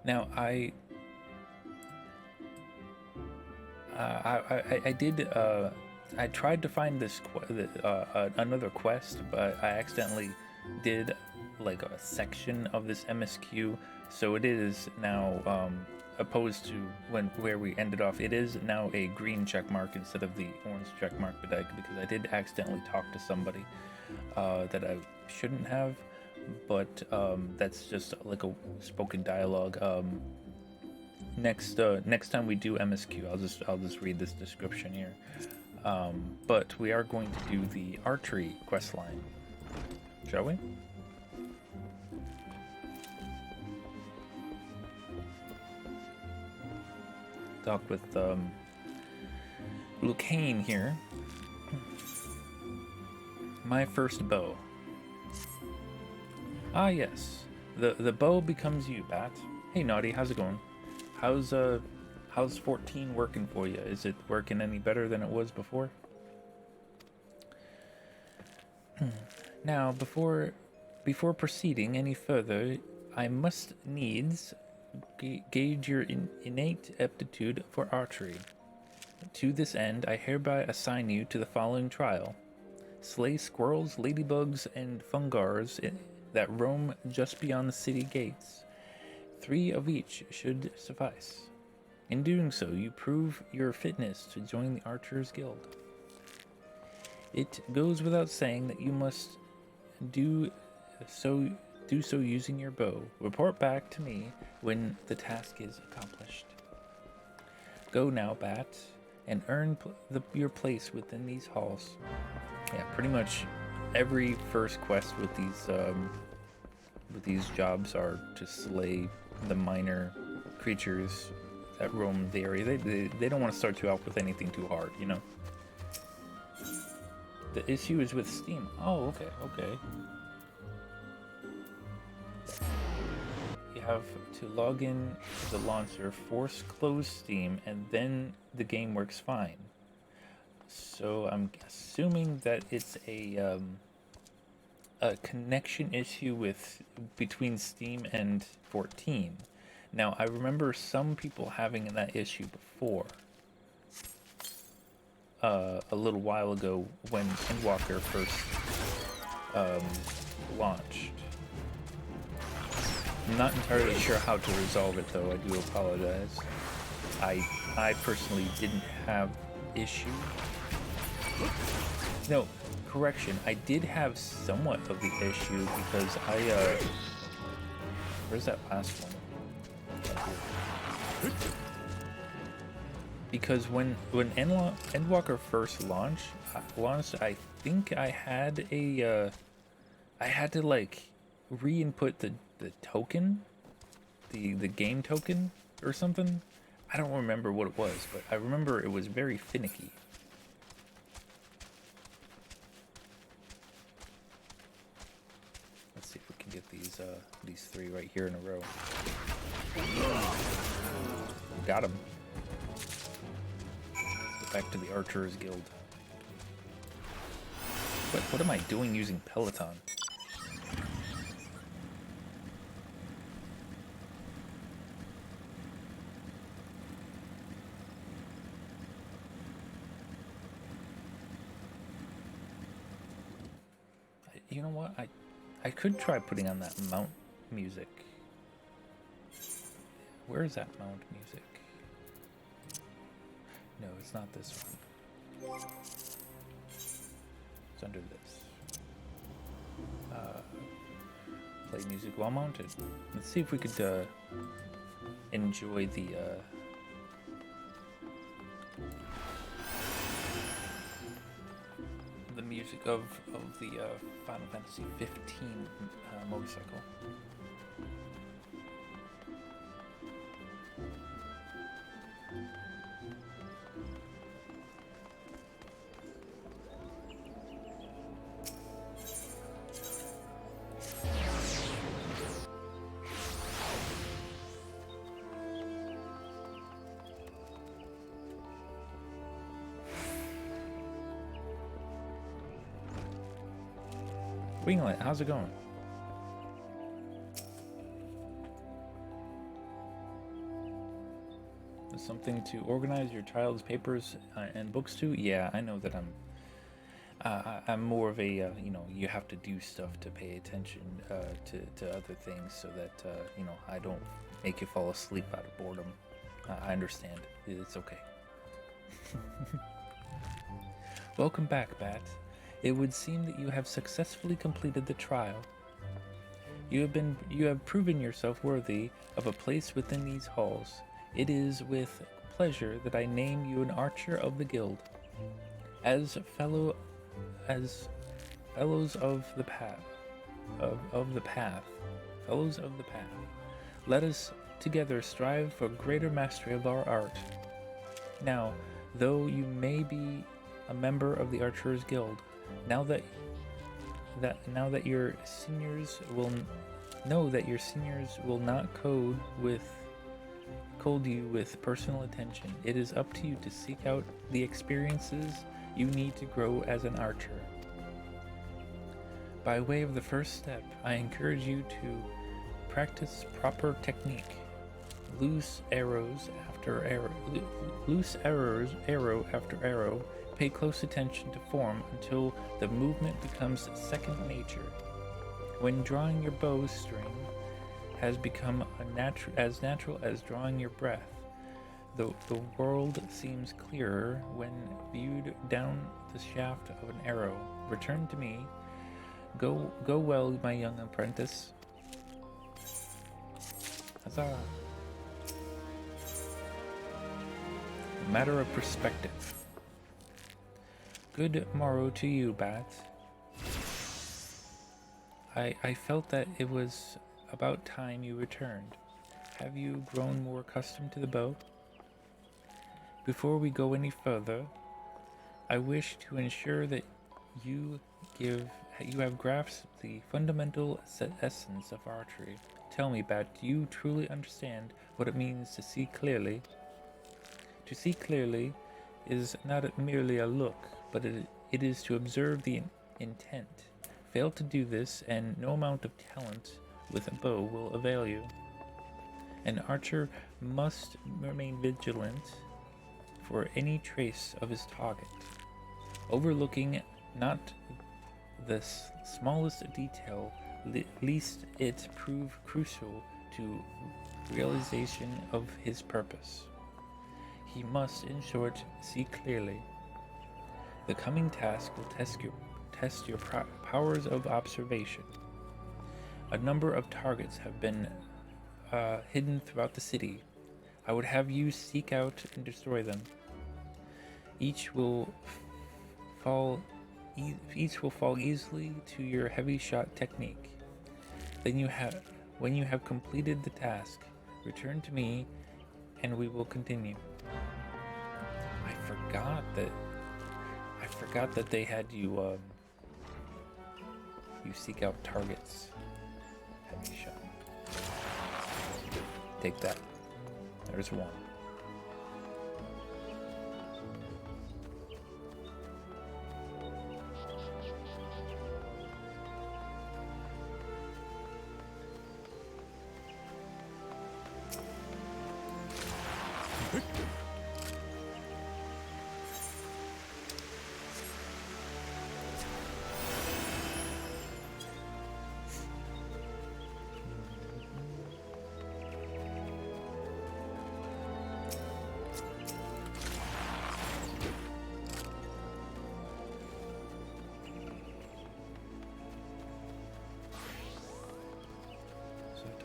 Now I did I tried to find this another quest, but I accidentally did like a section of this MSQ, so it is now opposed to where we ended off. It is now a green check mark instead of the orange check mark, because I did accidentally talk to somebody that I shouldn't have, but that's just like a spoken dialogue. Next time we do MSQ, I'll just read this description here. But we are going to do the archery quest line, shall we? Talk with Lucane here. My first bow. Ah yes, the bow becomes you, Bat. Hey Naughty, how's it going? How's 14 working for you? Is it working any better than it was before? Now, before proceeding any further, I must needs gauge your innate aptitude for archery. To this end, I hereby assign you to the following trial. Slay squirrels, ladybugs, and fungars that roam just beyond the city gates. 3 of each should suffice. In doing so, you prove your fitness to join the Archers Guild. It goes without saying that you must do so using your bow. Report back to me when the task is accomplished. Go now, Bat, and earn your place within these halls. Yeah, pretty much every first quest with these jobs are to slay the minor creatures that roam the area. They don't want to start you off with anything too hard, you know. The issue is with Steam. Oh, okay. You have to log in to the launcher, force close Steam, and then the game works fine. So I'm assuming that it's a connection issue between Steam and 14. Now, I remember some people having that issue before, a little while ago when Endwalker first launched. I'm not entirely sure how to resolve it, though. I do apologize. I personally didn't have issue. No, correction. I did have somewhat of the issue because where's that last one? Because when Endwalker first launched, I think I had I had to like re-input the token, the game token or something. I don't remember what it was, but I remember it was very finicky. Let's see if we can get these 3 right here in a row. Got him. Back to the Archers Guild. What am I doing using Peloton? You know what? I could try putting on that mount music. Where is that mount music? No, it's not this one. It's under this. Play music while mounted. Let's see if we could enjoy the music of the Final Fantasy 15 motorcycle. Winglet, how's it going? Something to organize your child's papers and books to? Yeah, I know that I'm more of a you have to do stuff to pay attention to other things so that I don't make you fall asleep out of boredom. I understand. It's okay. Welcome back, Bat. It would seem that you have successfully completed the trial. You have proven yourself worthy of a place within these halls. It is with pleasure that I name you an archer of the guild. As fellows of the path, fellows of the path, let us together strive for greater mastery of our art. Now, though you may be a member of the Archers Guild, now that your seniors will not cold you with personal attention. It is up to you to seek out the experiences you need to grow as an archer. By way of the first step, I encourage you to practice proper technique. Loose arrow after arrow. Pay close attention to form until the movement becomes second nature. When drawing your bowstring has become as natural as drawing your breath, the world seems clearer when viewed down the shaft of an arrow. Return to me. Go well, my young apprentice. Huzzah! A matter of perspective. Good morrow to you, Bat. I felt that it was about time you returned. Have you grown more accustomed to the bow? Before we go any further, I wish to ensure that you have grasped the fundamental essence of archery. Tell me, Bat, do you truly understand what it means to see clearly? To see clearly is not merely a look, but it is to observe the intent. Fail to do this, and no amount of talent with a bow will avail you. An archer must remain vigilant for any trace of his target, overlooking not the smallest detail, lest it prove crucial to realization of his purpose. He must, in short, see clearly. The coming task will test your powers of observation. A number of targets have been hidden throughout the city. I would have you seek out and destroy them. Each will fall easily to your heavy shot technique. Then when you have completed the task, return to me and we will continue. I forgot that they had you you seek out targets. Heavy shot. Take that. There's one.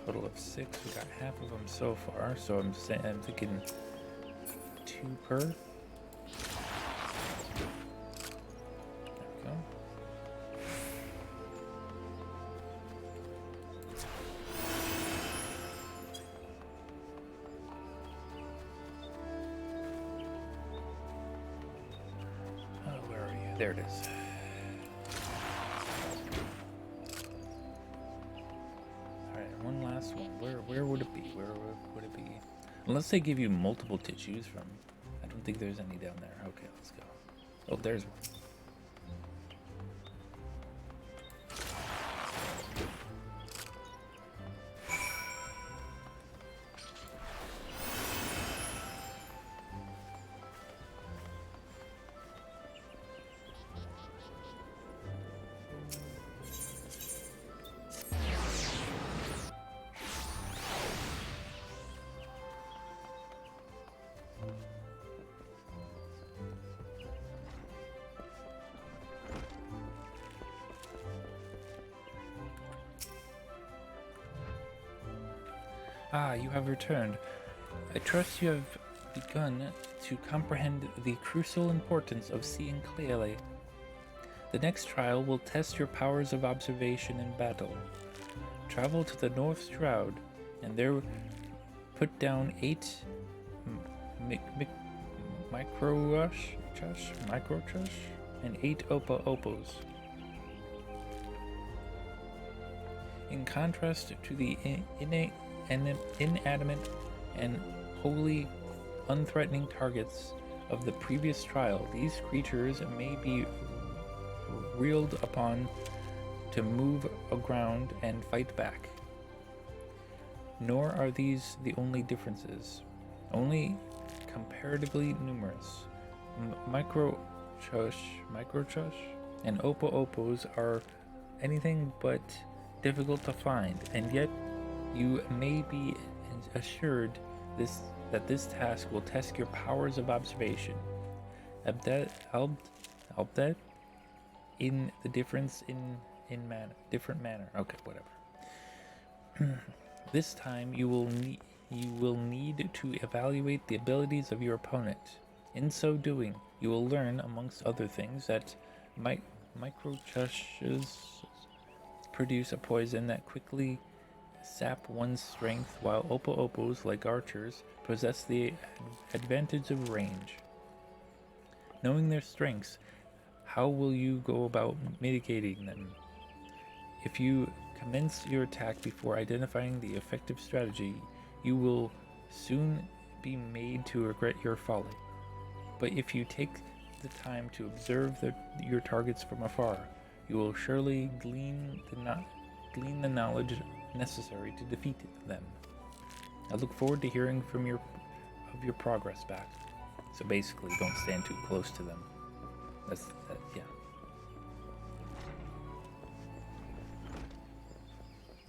Total of 6. We got half of them so far, so I'm thinking 2 per. There we go. Oh, where are you? There it is. One last one. Where would it be? Where would it be? Unless they give you multiple to choose from. I don't think there's any down there. Okay, let's go. Oh, there's one. Ah, you have returned. I trust you have begun to comprehend the crucial importance of seeing clearly. The next trial will test your powers of observation in battle. Travel to the North Shroud, and there put down 8 microchush, and 8 opos. In contrast to the inanimate and wholly unthreatening targets of the previous trial, these creatures may be reeled upon to move aground and fight back. Nor are these the only differences, only comparatively numerous. Microchush and opos are anything but difficult to find, and yet you may be assured that this task will test your powers of observation. Albeit in the difference in different manner. Okay, whatever. This time you will need to evaluate the abilities of your opponent. In so doing, you will learn, amongst other things, that microchushes produce a poison that quickly sap one's strength, while opos, like archers, possess the advantage of range. Knowing their strengths, how will you go about mitigating them? If you commence your attack before identifying the effective strategy, you will soon be made to regret your folly. But if you take the time to observe your targets from afar, you will surely glean the knowledge necessary to defeat them. I look forward to hearing from your progress back. So basically, don't stand too close to them. Yeah.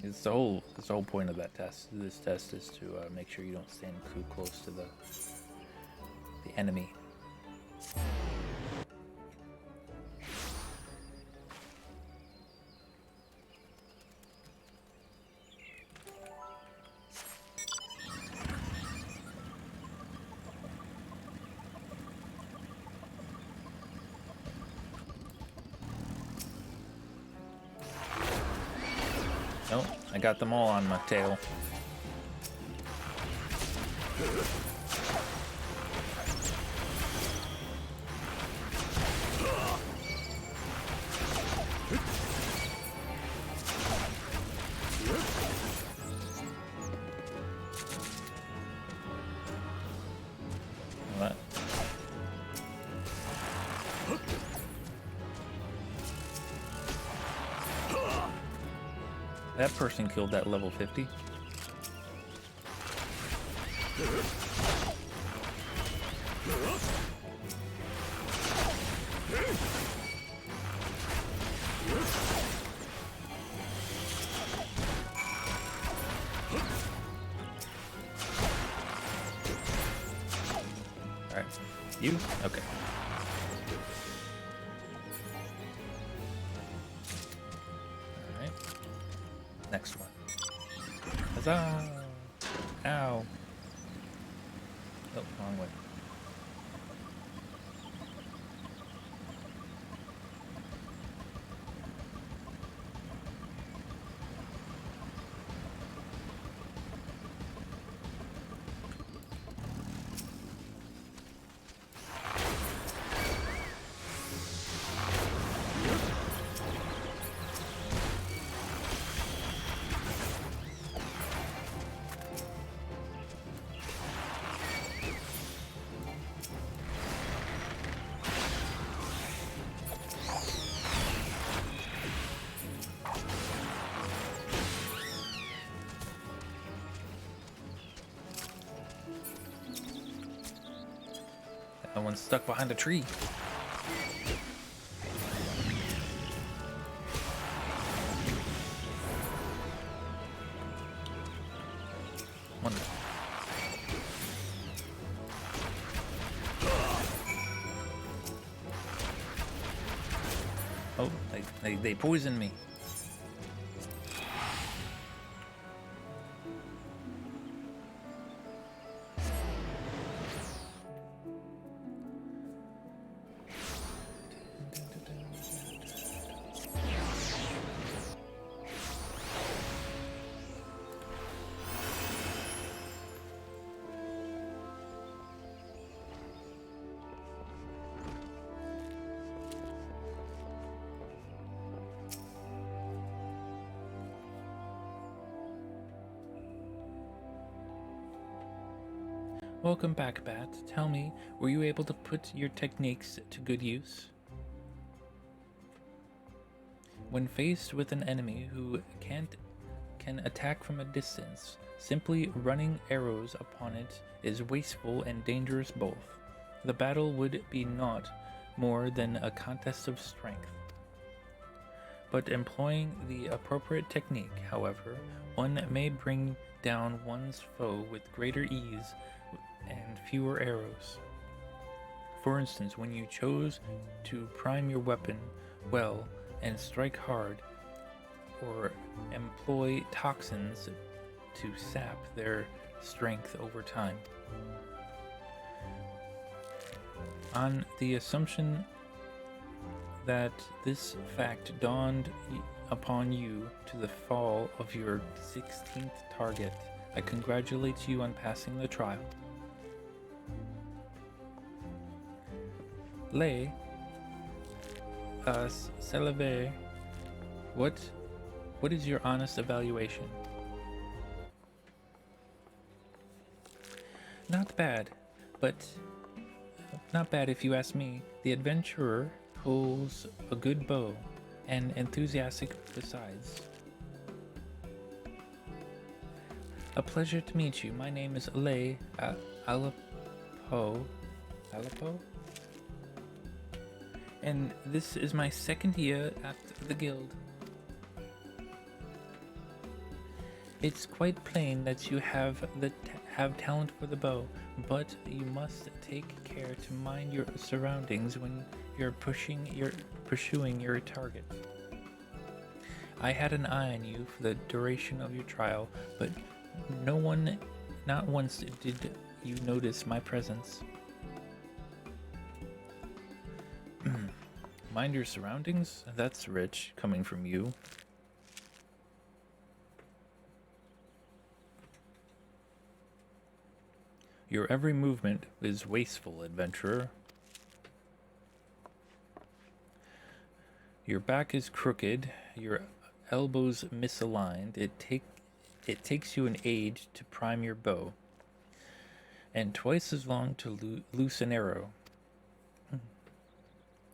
It's the whole point of that test. This test is to make sure you don't stand too close to the enemy. Nope, I got them all on my tail. What? That person killed that level 50. Alright. You? Okay. Alright. Next one. Huzzah! Ow. Oh, wrong way. That one's stuck behind a tree. One. Oh, they poisoned me. Welcome back, Bat. Tell me, were you able to put your techniques to good use? When faced with an enemy who can attack from a distance, simply running arrows upon it is wasteful and dangerous both. The battle would be naught more than a contest of strength. But employing the appropriate technique, however, one may bring down one's foe with greater ease and fewer arrows. For instance, when you chose to prime your weapon well and strike hard, or employ toxins to sap their strength over time. On the assumption that this fact dawned upon you to the fall of your 16th target, I congratulate you on passing the trial. Lay, Seleve, what is your honest evaluation? Not bad, but not bad if you ask me. The adventurer holds a good bow, and enthusiastic besides. A pleasure to meet you. My name is Lay Alapo. Alapo? And this is my second year at the guild. It's quite plain that you have talent for the bow, but you must take care to mind your surroundings when you're pursuing your target. I had an eye on you for the duration of your trial, but not once did you notice my presence. Mind your surroundings? That's rich, coming from you. Your every movement is wasteful, adventurer. Your back is crooked, your elbows misaligned. It takes you an age to prime your bow, and twice as long to loose an arrow.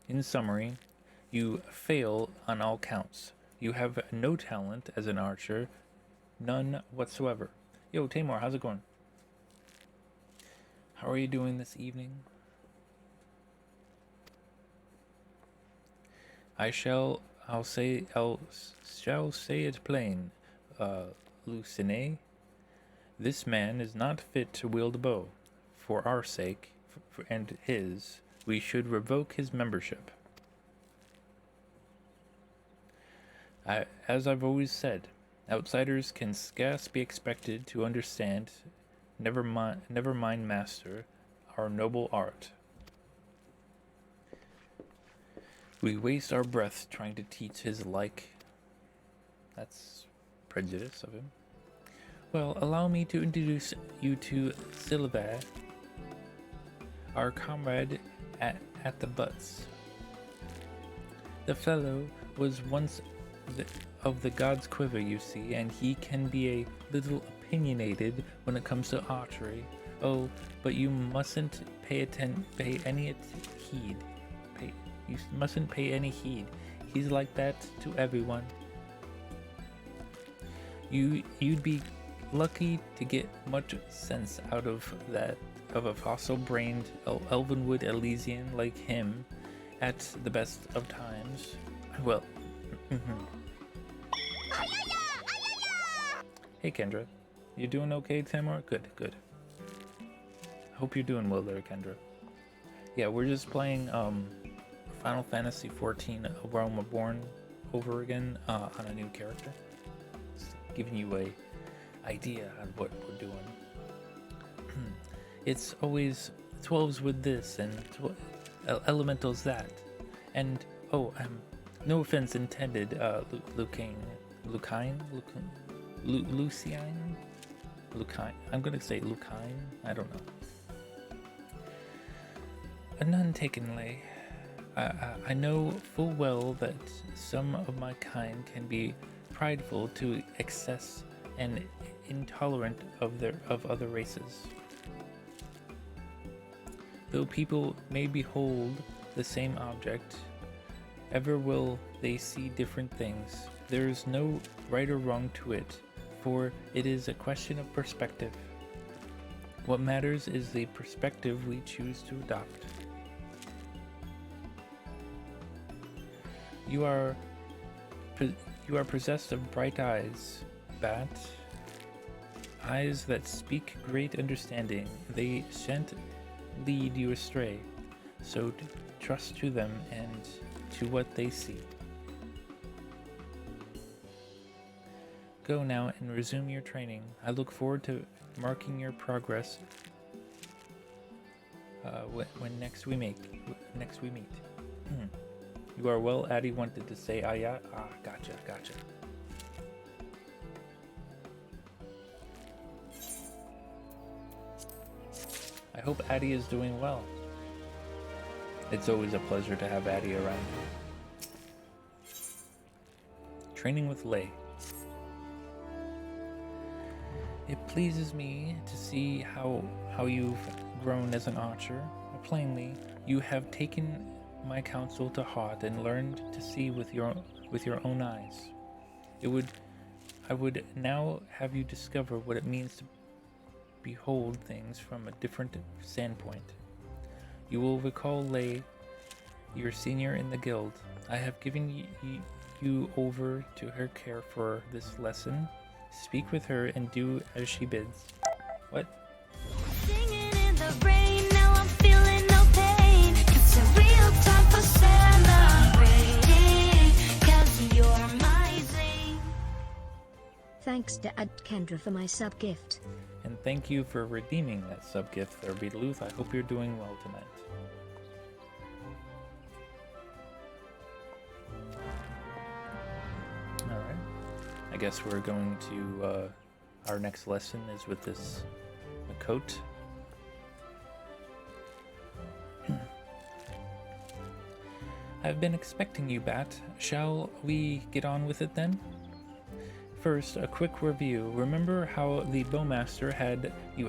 In summary, you fail on all counts. You have no talent as an archer, none whatsoever. Yo, Tamor, how's it going? How are you doing this evening? I shall say it plain, Lucine. This man is not fit to wield a bow. For our sake, and his, we should revoke his membership. As I've always said, outsiders can scarce be expected to understand, never mind master, our noble art. We waste our breath trying to teach his like. That's prejudice of him. Well, allow me to introduce you to Sylvain, our comrade at the butts. The fellow was once of the god's quiver, you see, and he can be a little opinionated when it comes to archery. Oh, but you mustn't pay any heed. You mustn't pay any heed. He's like that to everyone. You'd be lucky to get much sense out of a fossil-brained Elvenwood Elysian like him at the best of times. Well, Hey Kendra, you doing okay, Tamar? Good. Hope you're doing well there, Kendra. Yeah, we're just playing Final Fantasy XIV Realm Reborn over again on a new character. Just giving you a idea on what we're doing. It's always 12s with this and elementals that, and no offense intended, Lucine. I'm gonna say Lucine. I don't know. None taken, Lay. I know full well that some of my kind can be prideful to excess and intolerant of other races. Though people may behold the same object, ever will they see different things. There is no right or wrong to it, for it is a question of perspective. What matters is the perspective we choose to adopt. You are possessed of bright eyes, Bat. Eyes that speak great understanding. They shan't lead you astray, so trust to them and to what they see. Go now and resume your training. I look forward to marking your progress when next we meet. You are well, Addie wanted to say. Ah, yeah. Ah, gotcha. I hope Addie is doing well. It's always a pleasure to have Addie around. Training with Lei. It pleases me to see how you've grown as an archer. Plainly, you have taken my counsel to heart and learned to see with your own eyes. I would now have you discover what it means to behold things from a different standpoint. You will recall Lei, your senior in the guild. I have given you over to her care for this lesson. Speak with her and do as she bids. What? Singing in the rain, now I'm feeling no pain. It's a real time for celebrating, 'cause you're amazing. Thanks to Kendra for my sub gift. And thank you for redeeming that sub gift there, Beetleluth. I hope you're doing well tonight. Alright. I guess we're going to, our next lesson is with this Makot. I've been expecting you, Bat. Shall we get on with it then? First, a quick review. Remember how the Bowmaster had you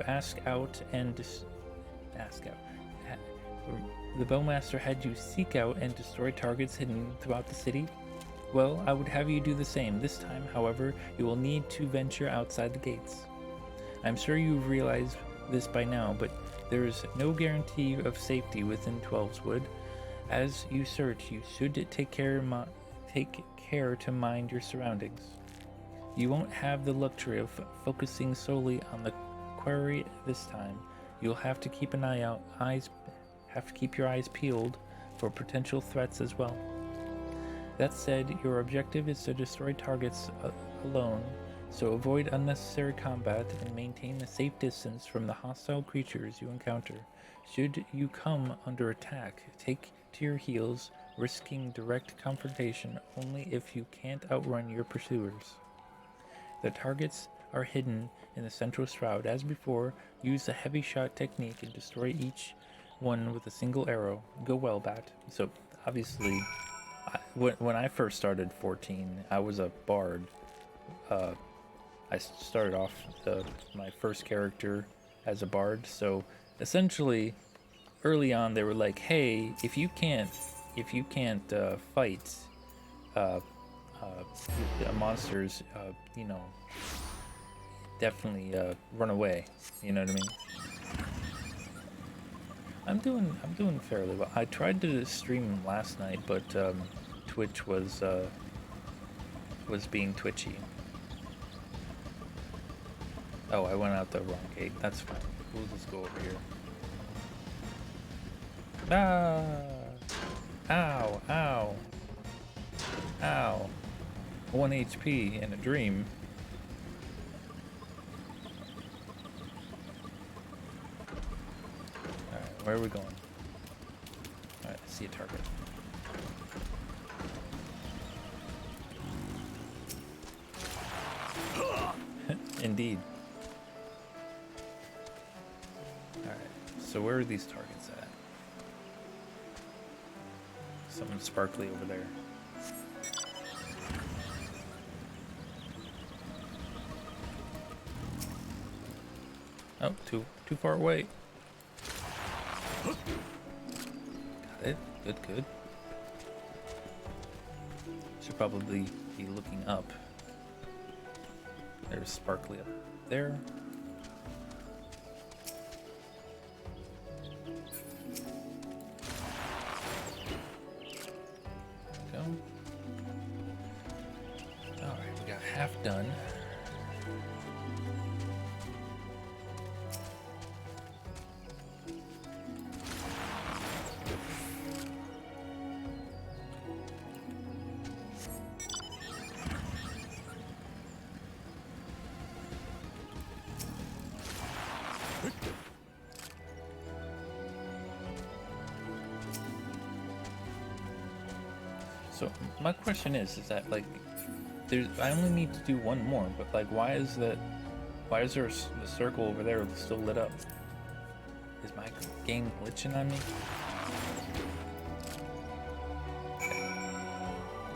the Bowmaster had you seek out and destroy targets hidden throughout the city? Well, I would have you do the same. This time, however, you will need to venture outside the gates. I'm sure you've realized this by now, but there is no guarantee of safety within Twelveswood. As you search, you should take care to mind your surroundings. You won't have the luxury of focusing solely on the quarry this time. You'll have to keep an eye out, keep your eyes peeled for potential threats as well. That said, your objective is to destroy targets alone, so avoid unnecessary combat and maintain a safe distance from the hostile creatures you encounter. Should you come under attack, take to your heels, risking direct confrontation only if you can't outrun your pursuers. The targets are hidden in the central shroud. As before, use the heavy shot technique and destroy each one with a single arrow. Go well, Bat. So, obviously, when I first started 14, I was a bard. I started off my first character as a bard. So, essentially, early on, they were like, "Hey, if you can't fight monsters, definitely run away." You know what I mean? I'm doing fairly well. I tried to stream last night, but Twitch was being twitchy. Oh, I went out the wrong gate. That's fine. We'll just go over here. Ah! Ow! Ow! Ow! 1 HP in a dream. Alright, where are we going? Alright, I see a target. Indeed. Alright, so where are these targets at? Something sparkly over there. Oh, too far away. Got it. Good, good. Should probably be looking up. There's sparkly up there. Go. Alright, we got half done. So my question is that like, I only need to do one more, but like, why is there the circle over there still lit up? Is my game glitching on me? Okay.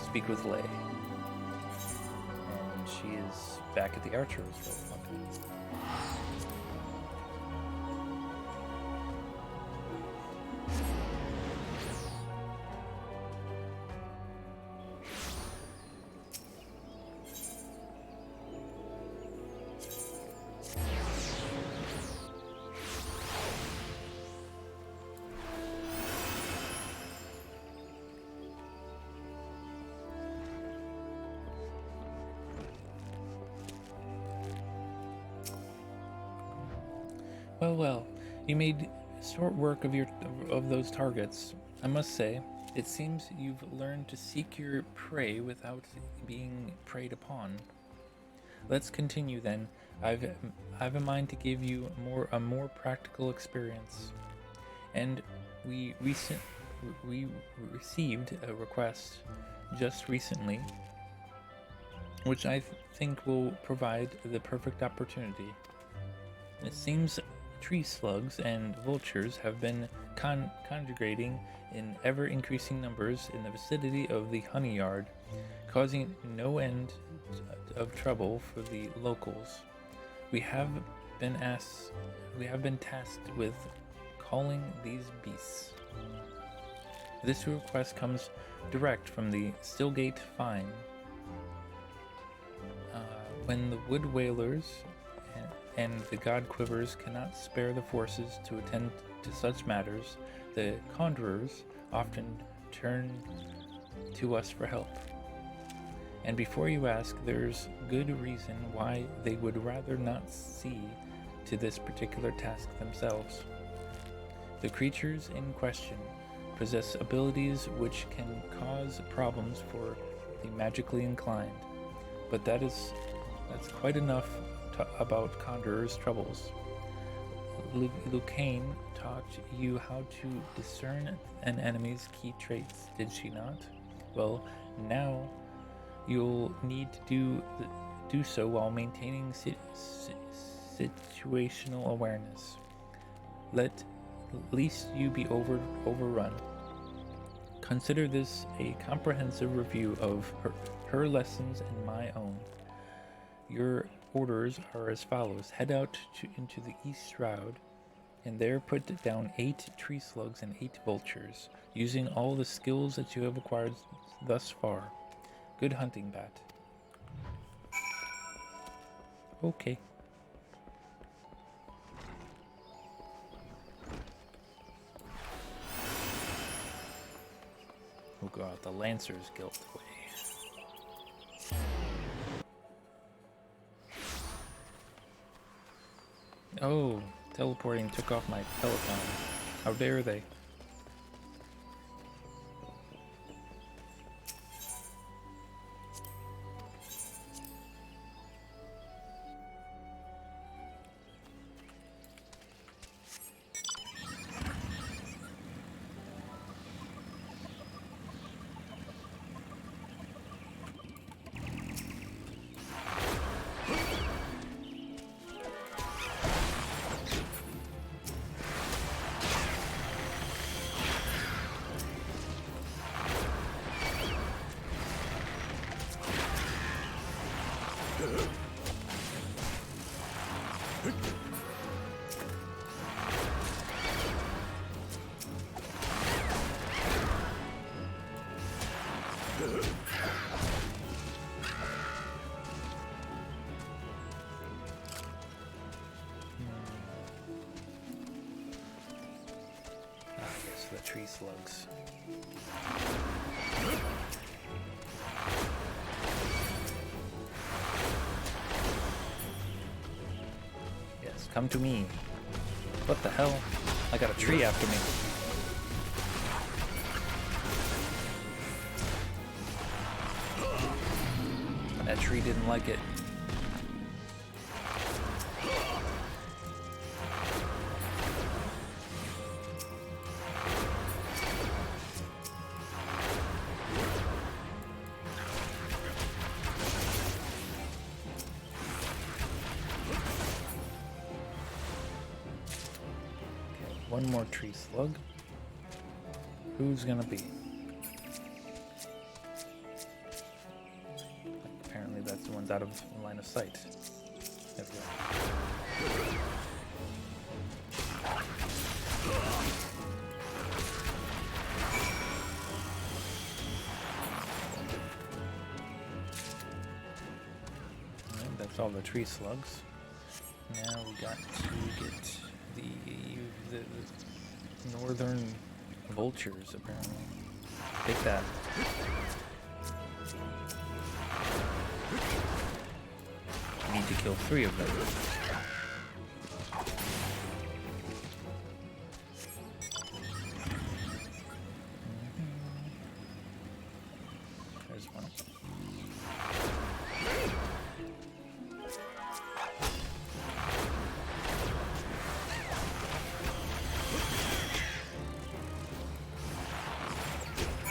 Speak with Lay, and she is back at the archer as well. Okay. Well, you made short work of those targets. I must say, it seems you've learned to seek your prey without being preyed upon. Let's continue then. I've a mind to give you a more practical experience, and we received a request just recently, which I think will provide the perfect opportunity. It seems tree slugs and vultures have been congregating in ever-increasing numbers in the vicinity of the honey yard, causing no end of trouble for the locals. We have been tasked with calling these beasts. This request comes direct from the Stillgate Fine. When the wood whalers and the god quivers cannot spare the forces to attend to such matters, the conjurers often turn to us for help. And before you ask, there's good reason why they would rather not see to this particular task themselves. The creatures in question possess abilities which can cause problems for the magically inclined, but that's quite enough about Conjurer's troubles. Lucane taught you how to discern an enemy's key traits, did she not? Well, now you'll need to do so while maintaining situational awareness. Let least you be overrun. Consider this a comprehensive review of her lessons and my own. Your orders are as follows. Head out into the East Shroud, and there put down 8 tree slugs and 8 vultures, using all the skills that you have acquired thus far. Good hunting, Bat. Okay. Oh god, the Lancer's Guilt way. Oh, teleporting took off my Peloton. How dare they? tree slugs. Yes, come to me. What the hell? I got a tree after me. That tree didn't like it. One more tree slug. Who's gonna be? Apparently that's the one's out of line of sight. There we go. And that's all the tree slugs. Now we got to get the northern vultures, apparently. Take that. Need to kill 3 of them. There's one.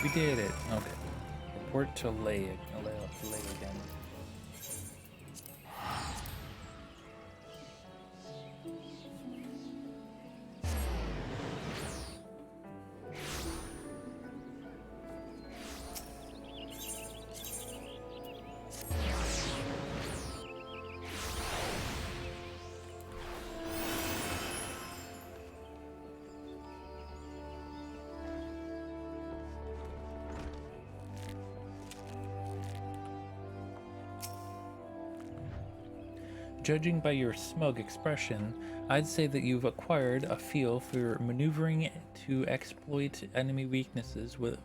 We did it. Okay. Report to Lay again. Judging by your smug expression, I'd say that you've acquired a feel for maneuvering to exploit enemy weaknesses with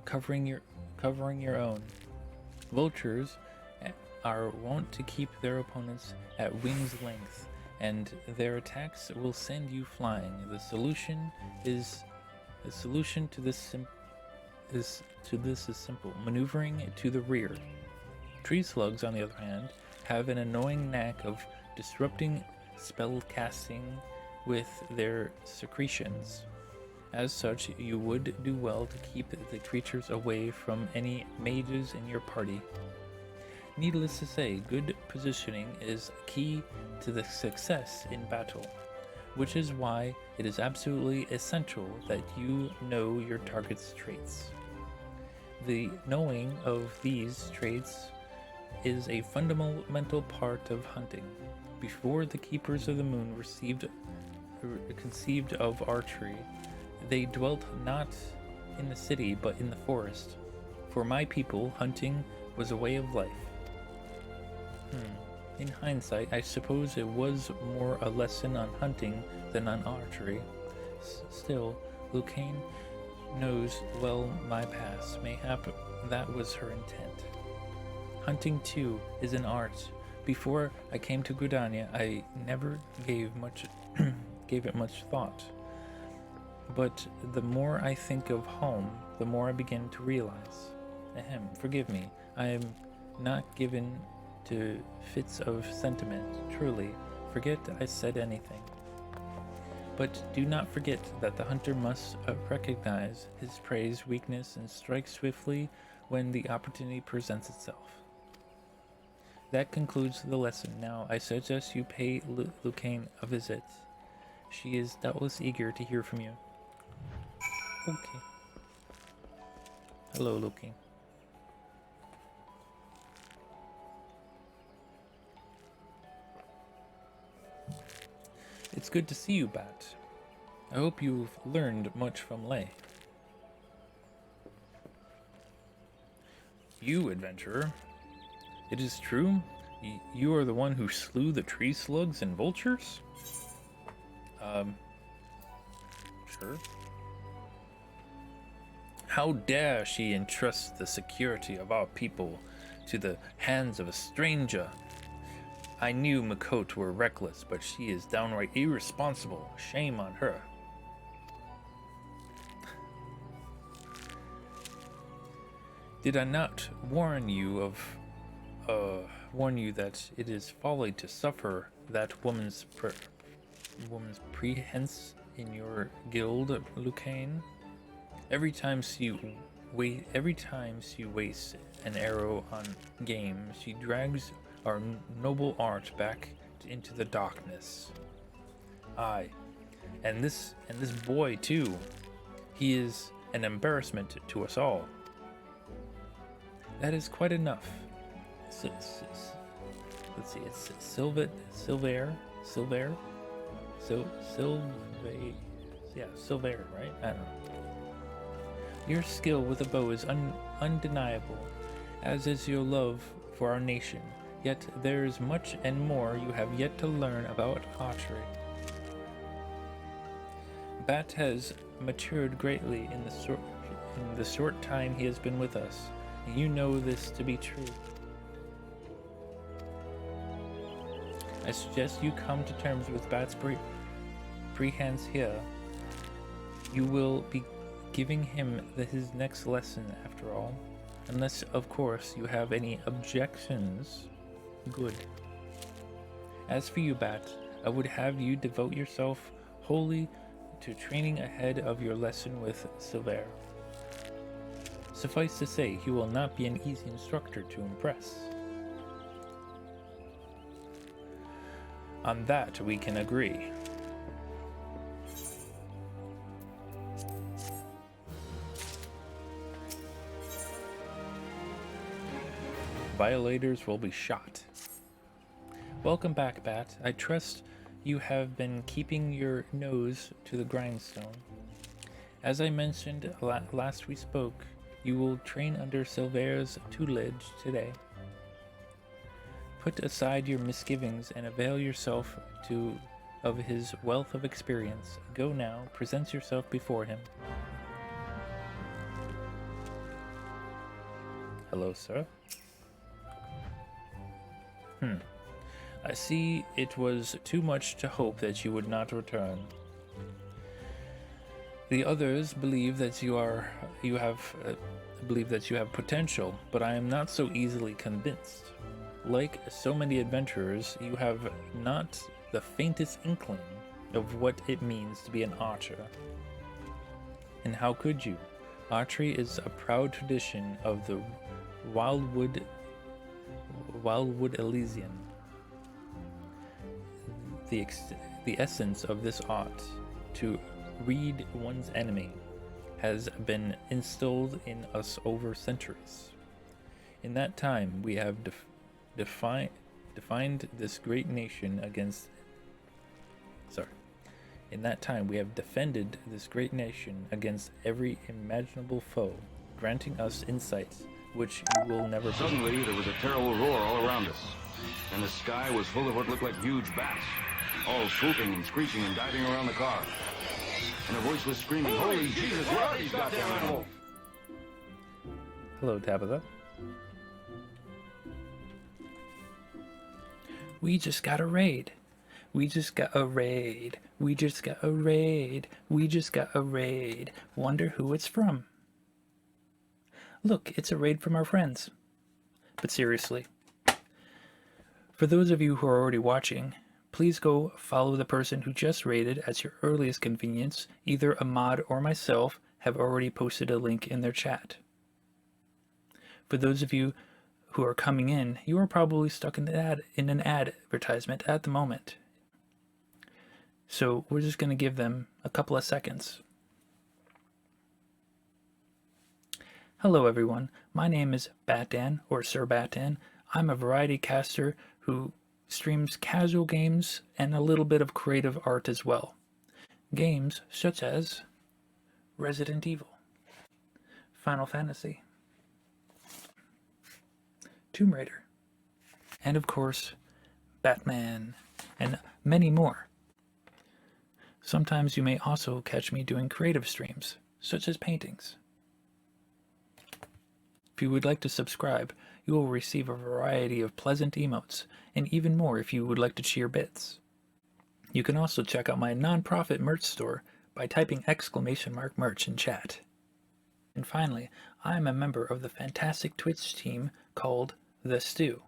covering your own. Vultures are wont to keep their opponents at wing's length, and their attacks will send you flying. The solution to this is simple: maneuvering to the rear. Tree slugs, on the other hand, have an annoying knack of disrupting spell casting with their secretions. As such, you would do well to keep the creatures away from any mages in your party. Needless to say, good positioning is key to the success in battle, which is why it is absolutely essential that you know your target's traits. The knowing of these traits is a fundamental part of hunting. Before the Keepers of the Moon conceived of archery, they dwelt not in the city but in the forest. For my people, hunting was a way of life. In hindsight, I suppose it was more a lesson on hunting than on archery. Still, Lucane knows well my past. Mayhap that was her intent. Hunting, too, is an art. Before I came to Gridania, I never gave it much thought. But the more I think of home, the more I begin to realize. Forgive me. I am not given to fits of sentiment, truly. Forget I said anything. But do not forget that the hunter must recognize his prey's weakness and strike swiftly when the opportunity presents itself. That concludes the lesson. Now, I suggest you pay Lucane a visit. She is doubtless eager to hear from you. Okay. Hello, Lucane. It's good to see you, Bat. I hope you've learned much from Lay. You, adventurer. It is true? You are the one who slew the tree slugs and vultures? her. How dare she entrust the security of our people to the hands of a stranger? I knew Makot were reckless, but she is downright irresponsible. Shame on her. Did I not warn you that it is folly to suffer that woman's prehense in your guild, Lucane? Every time she wastes an arrow on game, she drags our noble art back into the darkness. Aye, and this boy too. He is an embarrassment to us all. That is quite enough. Let's see, it's Silver, right? I don't know. Your skill with a bow is undeniable, as is your love for our nation. Yet there is much and more you have yet to learn about archery. Bat has matured greatly in the short time he has been with us, and you know this to be true. I suggest you come to terms with Bat's prehense here. You will be giving him his next lesson after all, unless of course you have any objections. Good. As for you, Bat, I would have you devote yourself wholly to training ahead of your lesson with Silver. Suffice to say, he will not be an easy instructor to impress. On that we can agree. Violators will be shot. Welcome back, Bat. I trust you have been keeping your nose to the grindstone. As I mentioned last we spoke, you will train under Silver's tutelage today. Put aside your misgivings and avail yourself of his wealth of experience. Go now, present yourself before him. Hello, sir. I see it was too much to hope that you would not return. The others believe that you have potential, but I am not so easily convinced. Like so many adventurers, you have not the faintest inkling of what it means to be an archer. And how could you? Archery is a proud tradition of the Wildwood Elysian. The essence of this art, to read one's enemy, has been instilled in us over centuries. In that time, we have defined this great nation against. In that time, we have defended this great nation against every imaginable foe, granting us insights which you will never. Suddenly, there was a terrible roar all around us, and the sky was full of what looked like huge bats, all swooping and screeching and diving around the car. And a voice was screaming, "Holy Jesus, where are these goddamn animals?" Hello, Tabitha. We just got a raid. We just got a raid. We just got a raid. We just got a raid. Wonder who it's from. Look, it's a raid from our friends. But seriously, for those of you who are already watching, please go follow the person who just raided at your earliest convenience. Either Ahmad or myself have already posted a link in their chat. For those of you who are coming in, you are probably stuck in an advertisement at the moment. So we're just going to give them a couple of seconds. Hello everyone, my name is BatDan, or Sir BatDan. I'm a variety caster who streams casual games and a little bit of creative art as well. Games such as Resident Evil, Final Fantasy, Tomb Raider, and of course, Batman, and many more. Sometimes you may also catch me doing creative streams, such as paintings. If you would like to subscribe, you will receive a variety of pleasant emotes, and even more if you would like to cheer bits. You can also check out my non-profit merch store by typing !merch in chat. And finally, I am a member of the fantastic Twitch team called The Stew,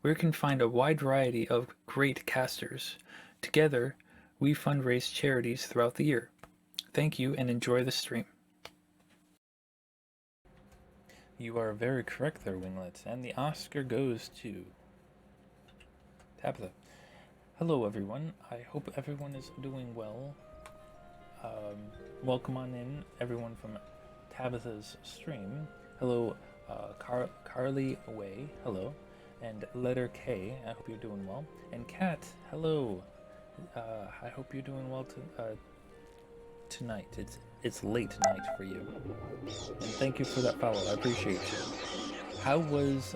where you can find a wide variety of great casters. Together, we fundraise charities throughout the year. Thank you and enjoy the stream. You are very correct there, Winglet, and the Oscar goes to Tabitha. Hello everyone, I hope everyone is doing well. Welcome on in, everyone from Tabitha's stream. Hello, Carly Away, hello. And Letter K, I hope you're doing well. And Kat, hello. I hope you're doing well tonight. It's late night for you. And thank you for that follow. I appreciate you. How was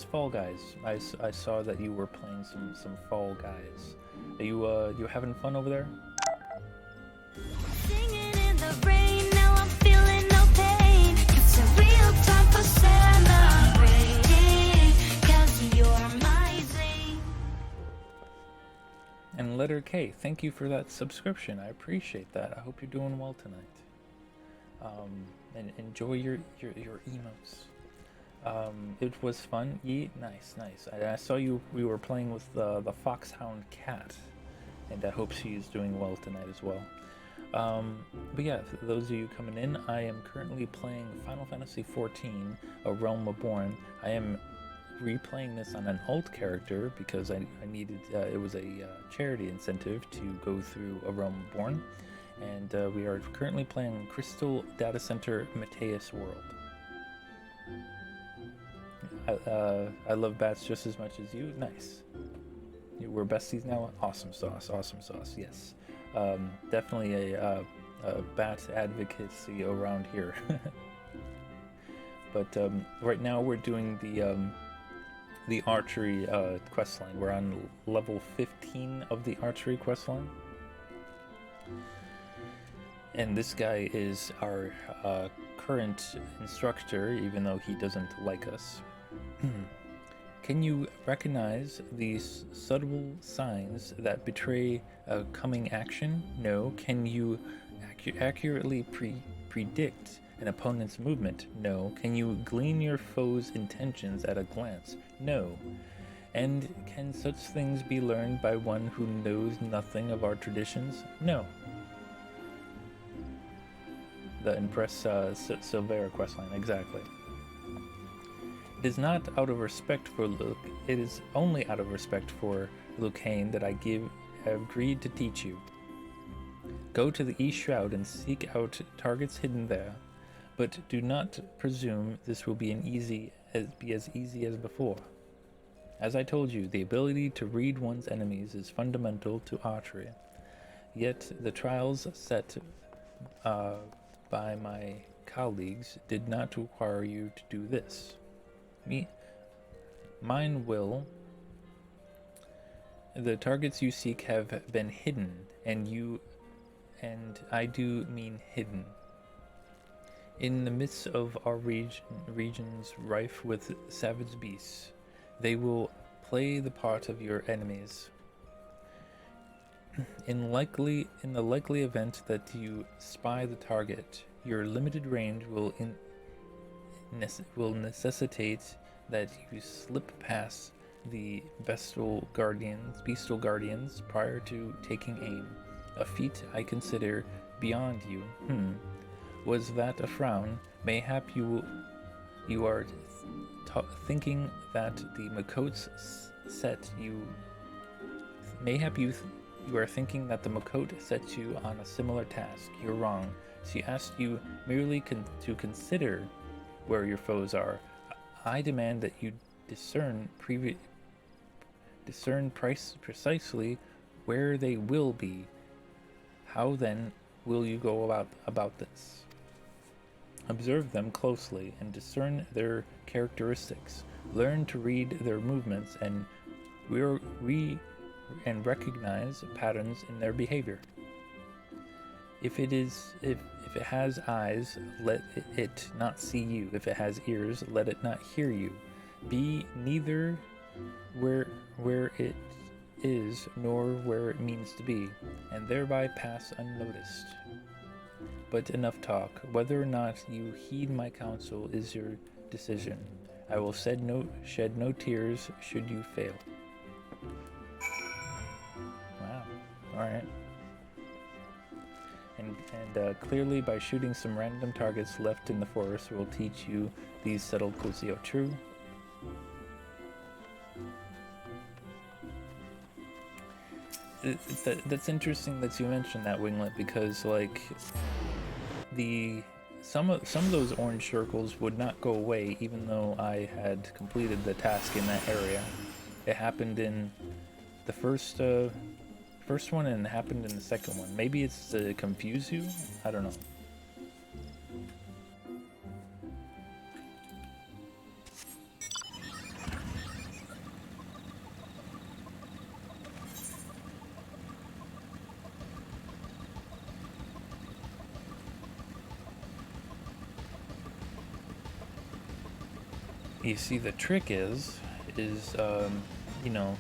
Fall Guys? I saw that you were playing some Fall Guys. Are you having fun over there? Singing in the rain, now I'm feeling no pain. It's a real time for celebrating, 'cause you're my zing. And Letter K, thank you for that subscription. I appreciate that. I hope you're doing well tonight. And enjoy your emotes. It was fun. Nice. I saw we were playing with the Foxhound cat, and I hope she's doing well tonight as well. But yeah, for those of you coming in, I am currently playing Final Fantasy XIV, A Realm Reborn. I am replaying this on an alt character because I needed, it was a charity incentive to go through A Realm Reborn. And we are currently playing Crystal Data Center Mateus World. I love bats just as much as you. Nice. We're besties now. Awesome sauce. Yes. Definitely a bat advocacy around here. But right now we're doing the archery questline. We're on level 15 of the archery questline. And this guy is our current instructor, even though he doesn't like us. Can you recognize these subtle signs that betray a coming action? No. Can you accurately predict an opponent's movement? No. Can you glean your foe's intentions at a glance? No. And can such things be learned by one who knows nothing of our traditions? No. The Impress Silvera questline, exactly. It is not out of respect for Luke, it is only out of respect for Lucane that I have agreed to teach you. Go to the East Shroud and seek out targets hidden there, but do not presume this will be as easy as before. As I told you, the ability to read one's enemies is fundamental to archery. Yet the trials set by my colleagues did not require you to do this. Mine will. The targets you seek have been hidden, and I do mean hidden. In the midst of our regions rife with savage beasts, they will play the part of your enemies. In the likely event that you spy the target, your limited range will necessitate that you slip past the bestial guardians prior to taking aim, a feat I consider beyond you. Was that a frown? Mayhap you are thinking that the Makotes set you. Mayhap you are thinking that the Makote set you on a similar task. You're wrong. She asked you merely to consider where your foes are. I demand that you discern precisely where they will be. How then will you go about this? Observe them closely and discern their characteristics. Learn to read their movements and and recognize patterns in their behavior. If it has eyes, let it not see you. If it has ears, let it not hear you. Be neither where it is nor where it means to be, and thereby pass unnoticed. But enough talk. Whether or not you heed my counsel is your decision. I will shed no tears should you fail. Wow. All right. And clearly, by shooting some random targets left in the forest, will teach you these subtle clues. True. That's interesting that you mentioned that, Winglet, because like some of those orange circles would not go away even though I had completed the task in that area. It happened in the first one and it happened in the second one. Maybe it's to confuse you? I don't know. You see, the trick is you know,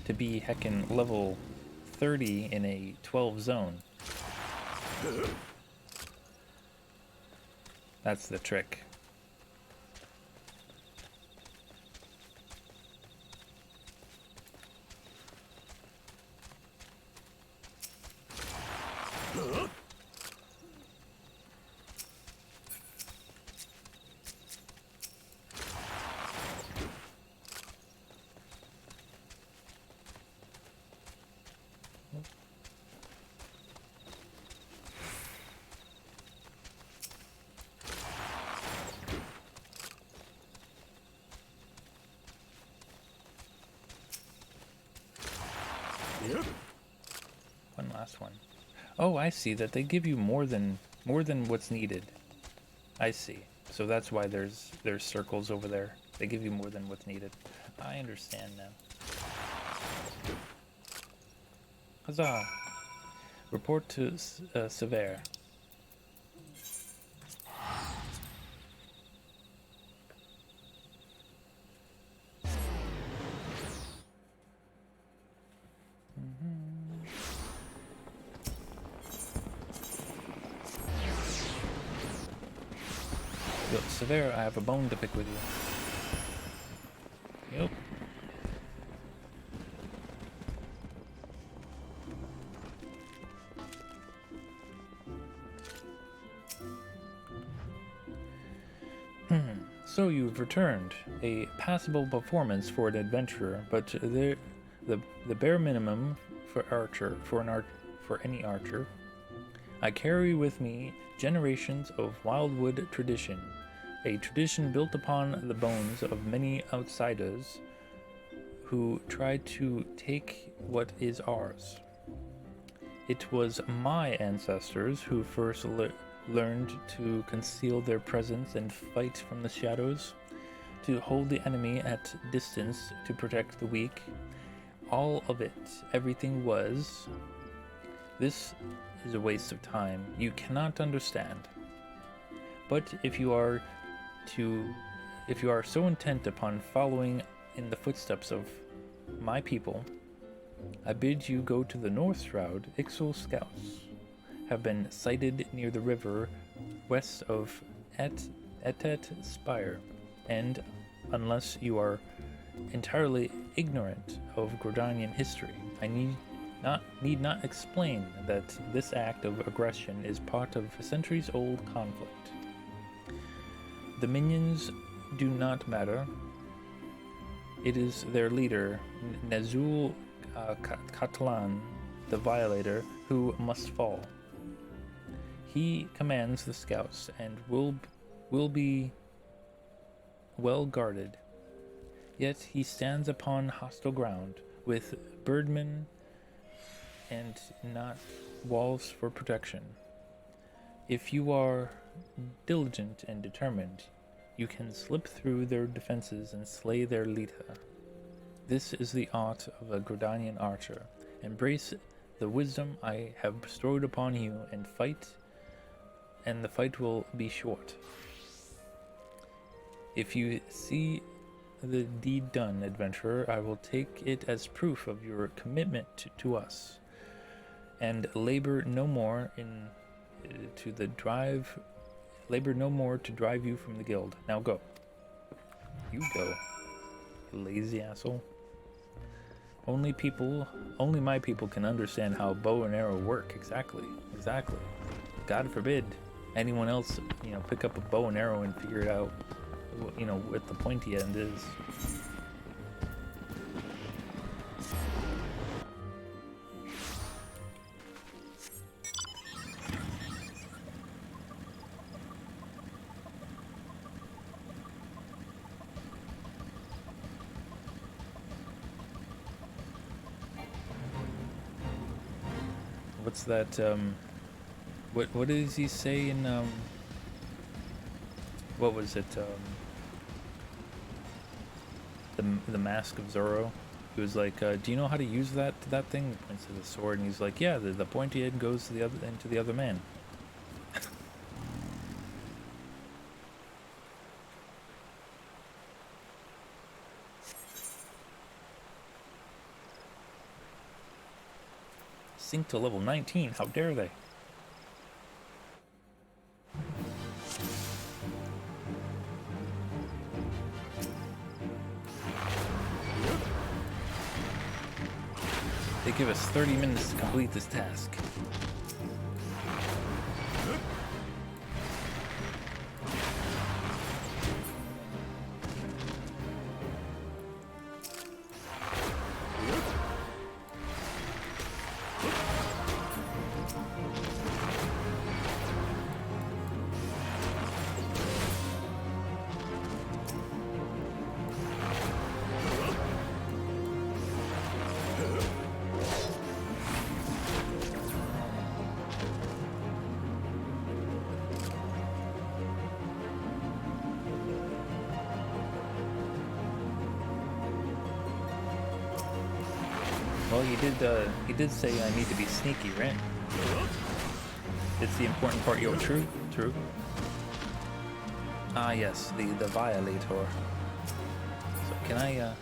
to be heckin' level 30 in a 12 zone. That's the trick. One last one. Oh, I see that they give you more than what's needed. I see. So that's why there's circles over there. They give you more than what's needed. I understand now. Huzzah! Report to Sever. Yo, Sever, I have a bone to pick with you. Yep. So you've returned. A passable performance for an adventurer, but the bare minimum for any archer. I carry with me generations of wildwood tradition, a tradition built upon the bones of many outsiders who tried to take what is ours. It was my ancestors who first learned to conceal their presence and fight from the shadows, to hold the enemy at distance, to protect the weak. All of it, everything was. This is a waste of time. You cannot understand. But if you are so intent upon following in the footsteps of my people, I bid you go to the North Shroud. Ixal scouts have been sighted near the river west of Etet Spire, and unless you are entirely ignorant of Grodanian history, I need not explain that this act of aggression is part of a centuries-old conflict. The minions do not matter. It is their leader, Nezul Catalan, the Violator, who must fall. He commands the scouts and will be well guarded. Yet he stands upon hostile ground with birdmen and not walls for protection. If you are diligent and determined, you can slip through their defenses and slay their leader. This is the art of a Grodanian archer. Embrace the wisdom I have bestowed upon you and the fight will be short. If you see the deed done, adventurer, I will take it as proof of your commitment to us, and labor no more to drive you from the guild. Now go. You go, you lazy asshole. Only my people can understand how bow and arrow work. Exactly. God forbid anyone else, pick up a bow and arrow and figure it out, what the pointy end is. What's that, what does he say in, what was it, the Mask of Zorro? He was like, do you know how to use that thing? He points to the sword, and he's like, yeah, the pointy end goes to into the other man. Sink to level 19, how dare they? They give us 30 minutes to complete this task. Well, he did say I need to be sneaky, right? It's the important part. Yo, true. Ah, yes, the Violator. So can I,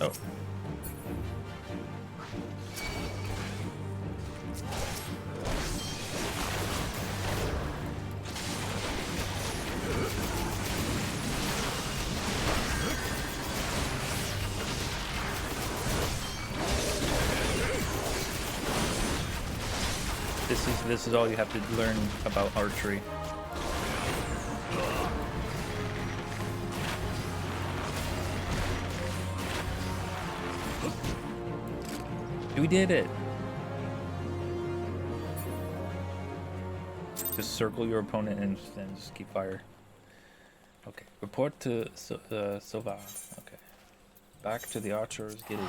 oh. This is all you have to learn about archery. We did it! Just circle your opponent and just keep fire. Okay, report to Silva. Okay. Back to the Archer's Guild.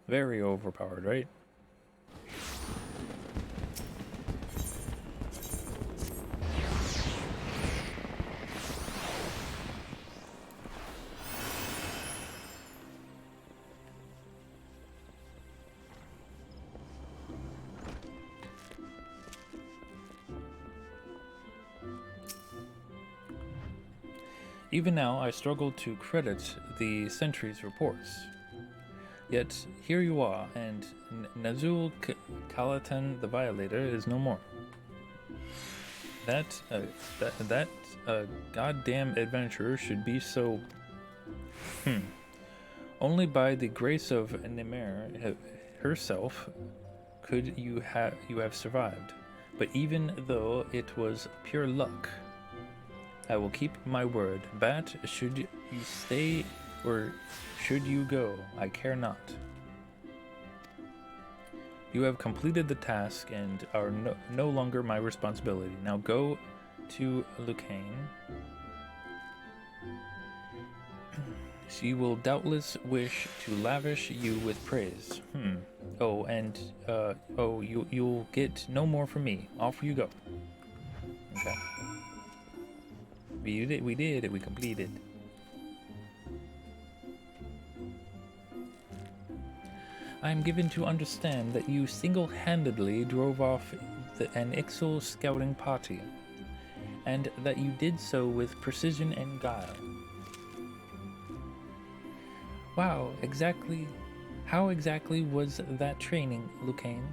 Very overpowered, right? Even now, I struggle to credit the sentry's reports. Yet, here you are, and Nazul Kalatan the Violator is no more. That goddamn adventurer should be so... Only by the grace of Nimer herself could you have survived. But even though it was pure luck, I will keep my word. Bat, should you stay or should you go? I care not. You have completed the task and are no longer my responsibility. Now go to Lucane. She will doubtless wish to lavish you with praise. Oh, and you'll get no more from me. Off you go. Okay. We did it. We completed. I am given to understand that you single-handedly drove off an Ixal scouting party, and that you did so with precision and guile. Wow, how exactly was that training, Lucane?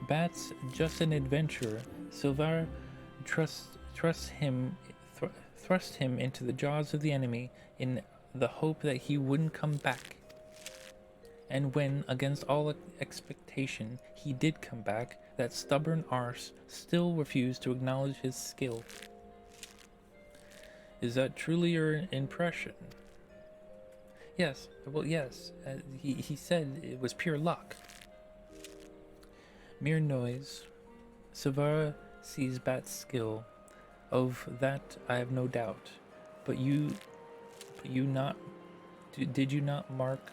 Bat's just an adventurer. Sylvar thrust him into the jaws of the enemy in the hope that he wouldn't come back. And when, against all expectation, he did come back, that stubborn arse still refused to acknowledge his skill. Is that truly your impression? Yes, well, yes. He said it was pure luck. Mere noise. Savara sees Bat's skill. Of that I have no doubt. But did you not mark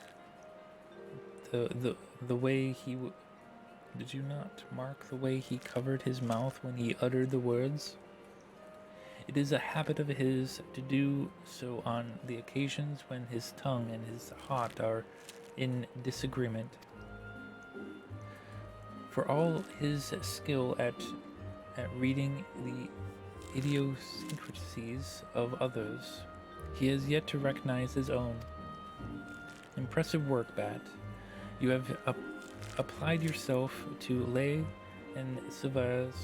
the way he did you not mark the way he covered his mouth when he uttered the words? It is a habit of his to do so on the occasions when his tongue and his heart are in disagreement. For all his skill at reading the idiosyncrasies of others, he has yet to recognize his own. Impressive work, Bat. You have applied yourself to Lay and Sylvar's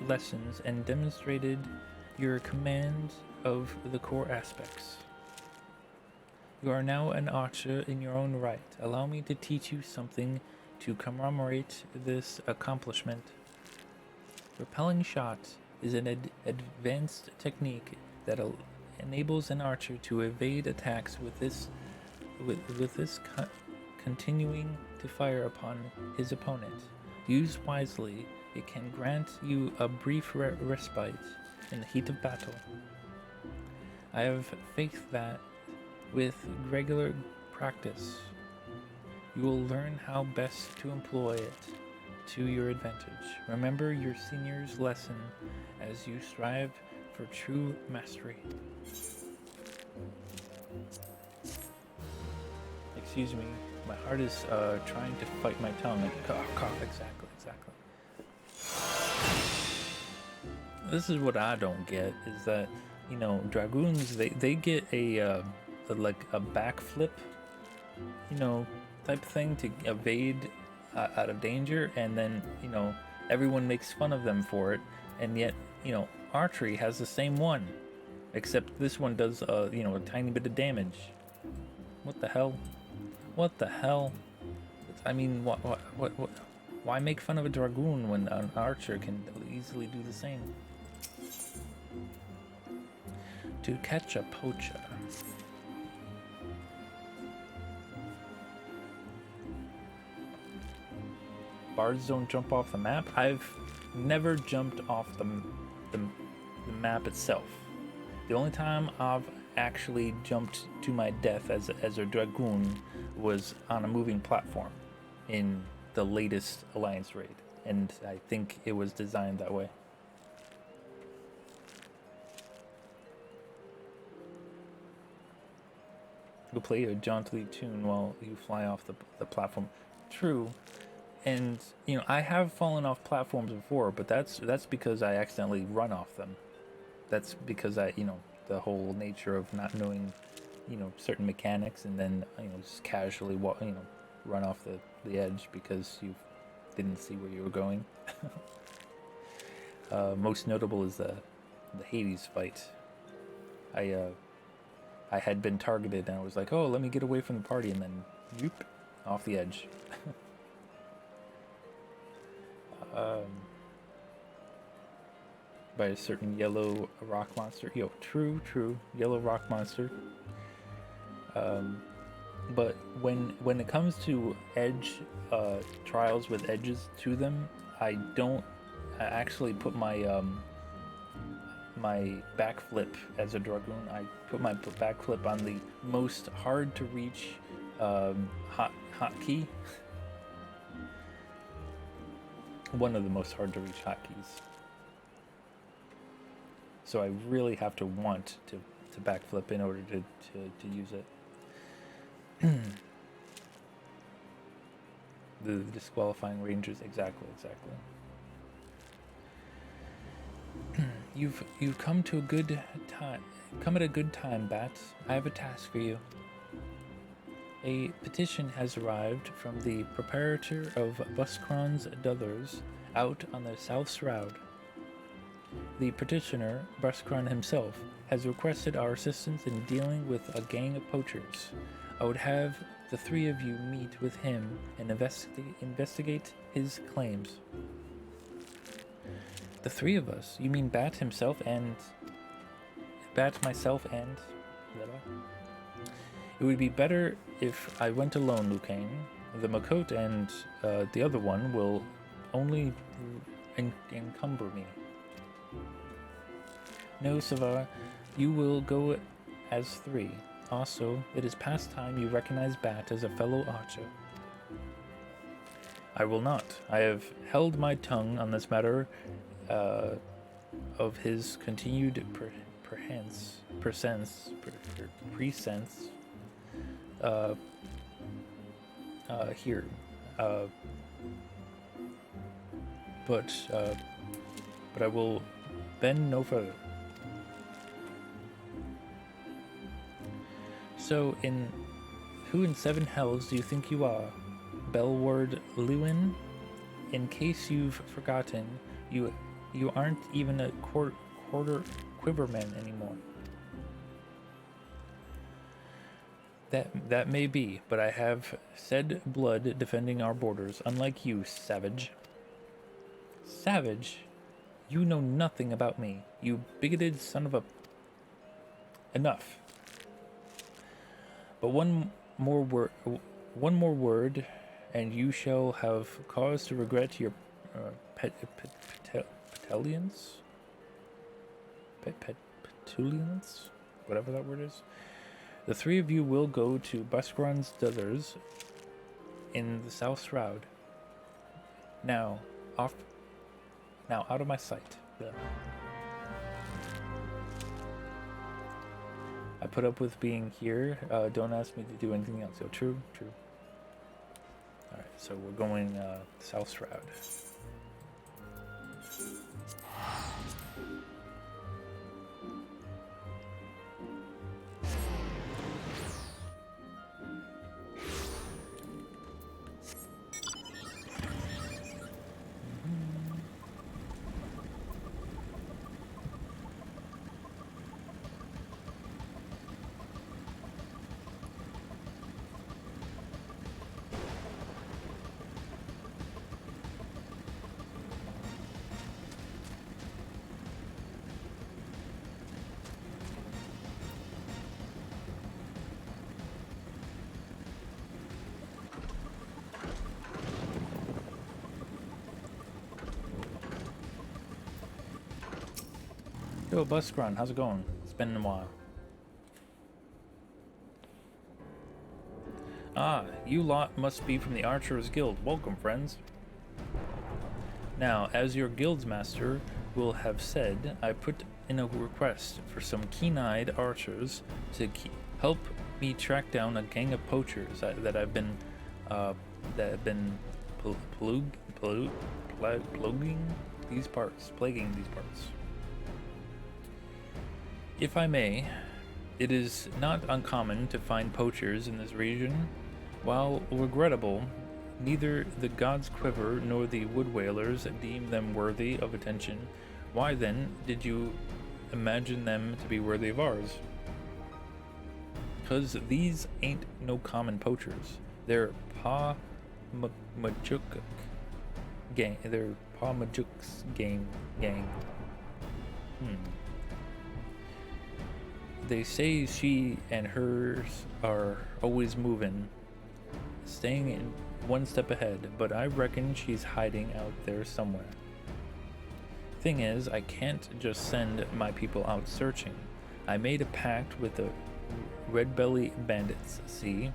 lessons and demonstrated your command of the core aspects. You are now an archer in your own right. Allow me to teach you something to commemorate this accomplishment. Repelling shot is an advanced technique that enables an archer to evade attacks with this continuing to fire upon his opponent. Used wisely, it can grant you a brief respite in the heat of battle. I have faith that, with regular practice, you will learn how best to employ it to your advantage. Remember your senior's lesson as you strive for true mastery. Excuse me, my heart is trying to fight my tongue. Exactly. This is what I don't get, is that, you know, dragoons, they get a backflip, you know, type thing to evade out of danger, and then, you know, everyone makes fun of them for it, and yet, you know, archery has the same one, except this one does, you know, a tiny bit of damage. What the hell? What the hell? I mean, what? Why make fun of a dragoon when an archer can easily do the same? To catch a poacher. Bards don't jump off the map. I've never jumped off the map itself. The only time I've actually jumped to my death as a dragoon was on a moving platform in the latest Alliance raid, and I think it was designed that way. You'll play a jauntily tune while you fly off the platform. True. And, you know, I have fallen off platforms before, but that's because I accidentally run off them. That's because I, you know, the whole nature of not knowing, you know, certain mechanics, and then, you know, just casually walk, you know, run off the edge because you didn't see where you were going. Most notable is the Hades fight. I had been targeted, and I was like, oh, let me get away from the party, and then, whoop, off the edge. By a certain yellow rock monster. Yo, true, yellow rock monster. But when it comes to edge trials with edges to them, I don't actually put my my backflip as a dragoon. I put my backflip on the most hard to reach hotkey. One of the most hard to reach hotkeys. So I really have to want to backflip in order to use it. The disqualifying ranges, exactly. You've come to a good time. Come at a good time, Bat. I have a task for you. A petition has arrived from the proprietor of Buskron's Duthers out on the South Shroud. The petitioner, Buskron himself, has requested our assistance in dealing with a gang of poachers. I would have the three of you meet with him and investigate his claims. The three of us? You mean Bat himself and... Bat, myself, and... Is that all? It would be better if I went alone, Liu Kang. The Makot and the other one will only encumber me. No, Savar, you will go as three. Also, it is past time you recognize Bat as a fellow archer. I will not. I have held my tongue on this matter of his continued presense here. But I will bend no further. So, who in seven hells do you think you are, Bellward Lewin? In case you've forgotten, you aren't even a quarter quiverman anymore. That may be, but I have shed blood defending our borders, unlike you, savage. Savage? You know nothing about me, you bigoted son of a... Enough. But one more word, and you shall have cause to regret your petuliance? Petuliance? Whatever that word is. The three of you will go to Buskron's Duthers in the South Shroud. Now, out of my sight. There. I put up with being here. Don't ask me to do anything else. So true. Alright, so we're going South Shroud. Yo, Buskron, how's it going? It's been a while. Ah, you lot must be from the Archers Guild. Welcome, friends. Now, as your guild's master will have said, I put in a request for some keen-eyed archers to help me track down a gang of poachers that have been plaguing these parts. If I may, it is not uncommon to find poachers in this region. While regrettable, neither the God's Quiver nor the Wood Whalers deem them worthy of attention. Why then did you imagine them to be worthy of ours? Because these ain't no common poachers. They're Majuk gang. They're Majuk's gang. They say she and hers are always moving, staying in one step ahead, but I reckon she's hiding out there somewhere. Thing is, I can't just send my people out searching. I made a pact with the Red Belly bandits, see?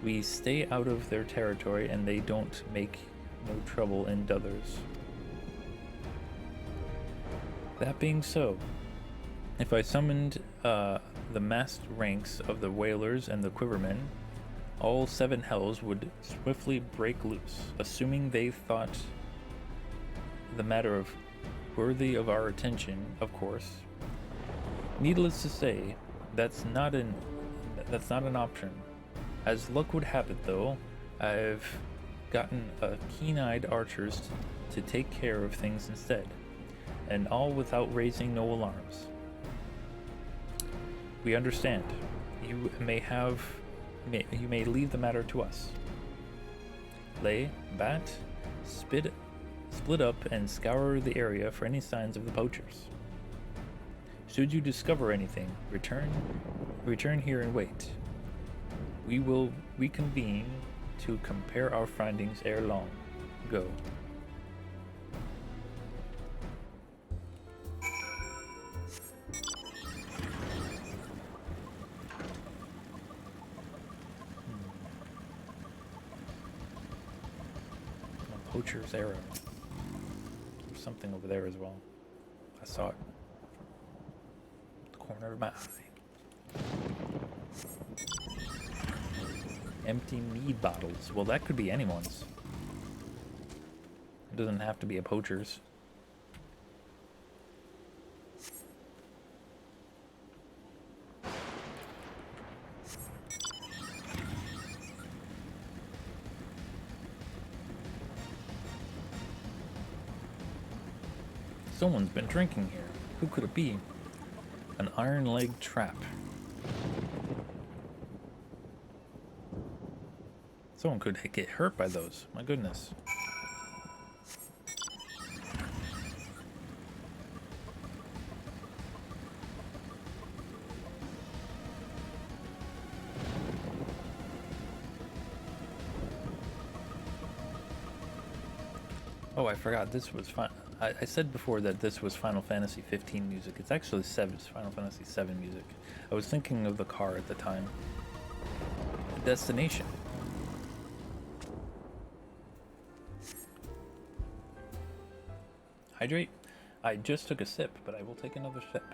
We stay out of their territory and they don't make no trouble in others. That being so, if I summoned the massed ranks of the Whalers and the Quivermen, all 7 hells would swiftly break loose, assuming they thought the matter of worthy of our attention, of course. Needless to say, that's not an option. As luck would have it, though, I've gotten keen-eyed archers to take care of things instead, and all without raising no alarms. We understand. You may leave the matter to us. Lay, Bat, split up and scour the area for any signs of the poachers. Should you discover anything, return here and wait. We will reconvene to compare our findings ere long. Go. A poacher's arrow. There's something over there as well. I saw it. The corner of my eye. Empty mead bottles. Well, that could be anyone's. It doesn't have to be a poacher's. Someone's been drinking here. Who could it be? An iron leg trap. Someone could get hurt by those. My goodness. Oh, I forgot. This was fun. I said before that this was Final Fantasy 15 music. It's actually Final Fantasy 7 music. I was thinking of the car at the time. Destination. Hydrate? I just took a sip, but I will take another sip.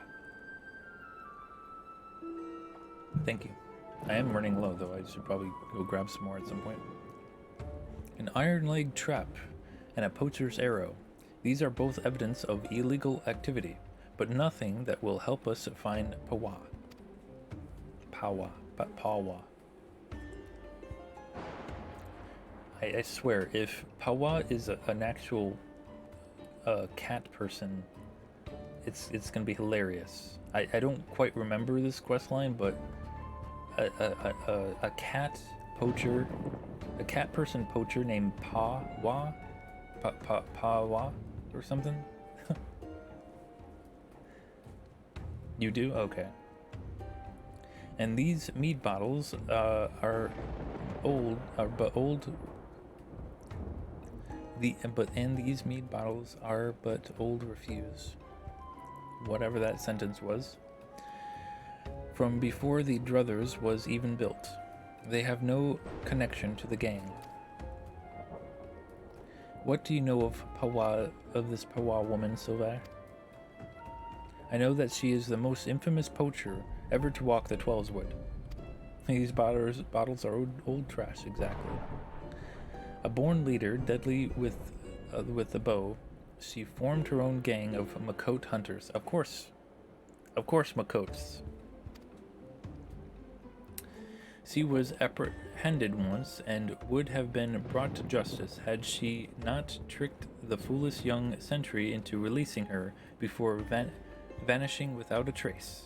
Thank you. I am running low, though. I should probably go grab some more at some point. An iron leg trap and a poacher's arrow. These are both evidence of illegal activity, but nothing that will help us find Pawa. I swear, if Pawa is an actual cat person, it's gonna be hilarious. I don't quite remember this quest line, but a cat poacher, a cat person poacher named Pawa or something. You do? Okay. And these mead bottles are old, these mead bottles are but old refuse. Whatever that sentence was. From before the Druthers was even built. They have no connection to the gang. What do you know of this Pawa woman, Sylvain? I know that she is the most infamous poacher ever to walk the Twelveswood. These bottles are old trash, exactly. A born leader, deadly with the bow, she formed her own gang of Makote hunters. Of course, Makotes. She was apprehended once and would have been brought to justice had she not tricked the foolish young sentry into releasing her before vanishing without a trace.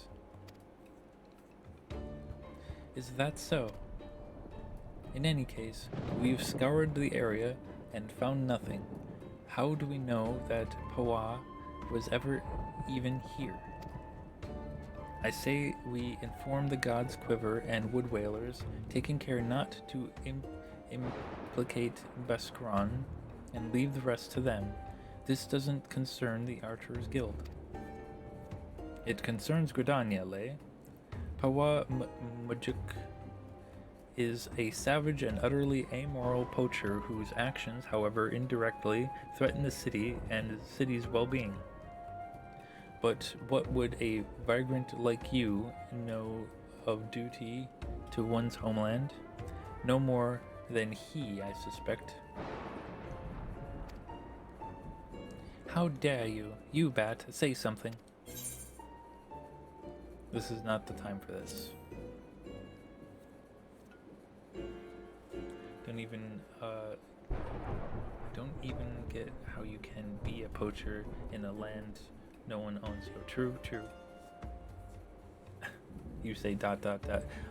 Is that so? In any case, we've scoured the area and found nothing. How do we know that Pawa was ever even here? I say we inform the gods Quiver and Wood Whalers, taking care not to implicate Beskron, and leave the rest to them. This doesn't concern the Archers Guild. It concerns Gridania. Pawa Majuk is a savage and utterly amoral poacher whose actions, however, indirectly threaten the city and the city's well-being. But what would a vagrant like you know of duty to one's homeland? No more than he, I suspect. How dare you? You, Bat, say something. This is not the time for this. I don't even get how you can be a poacher in a land no one owns you. True. You say ...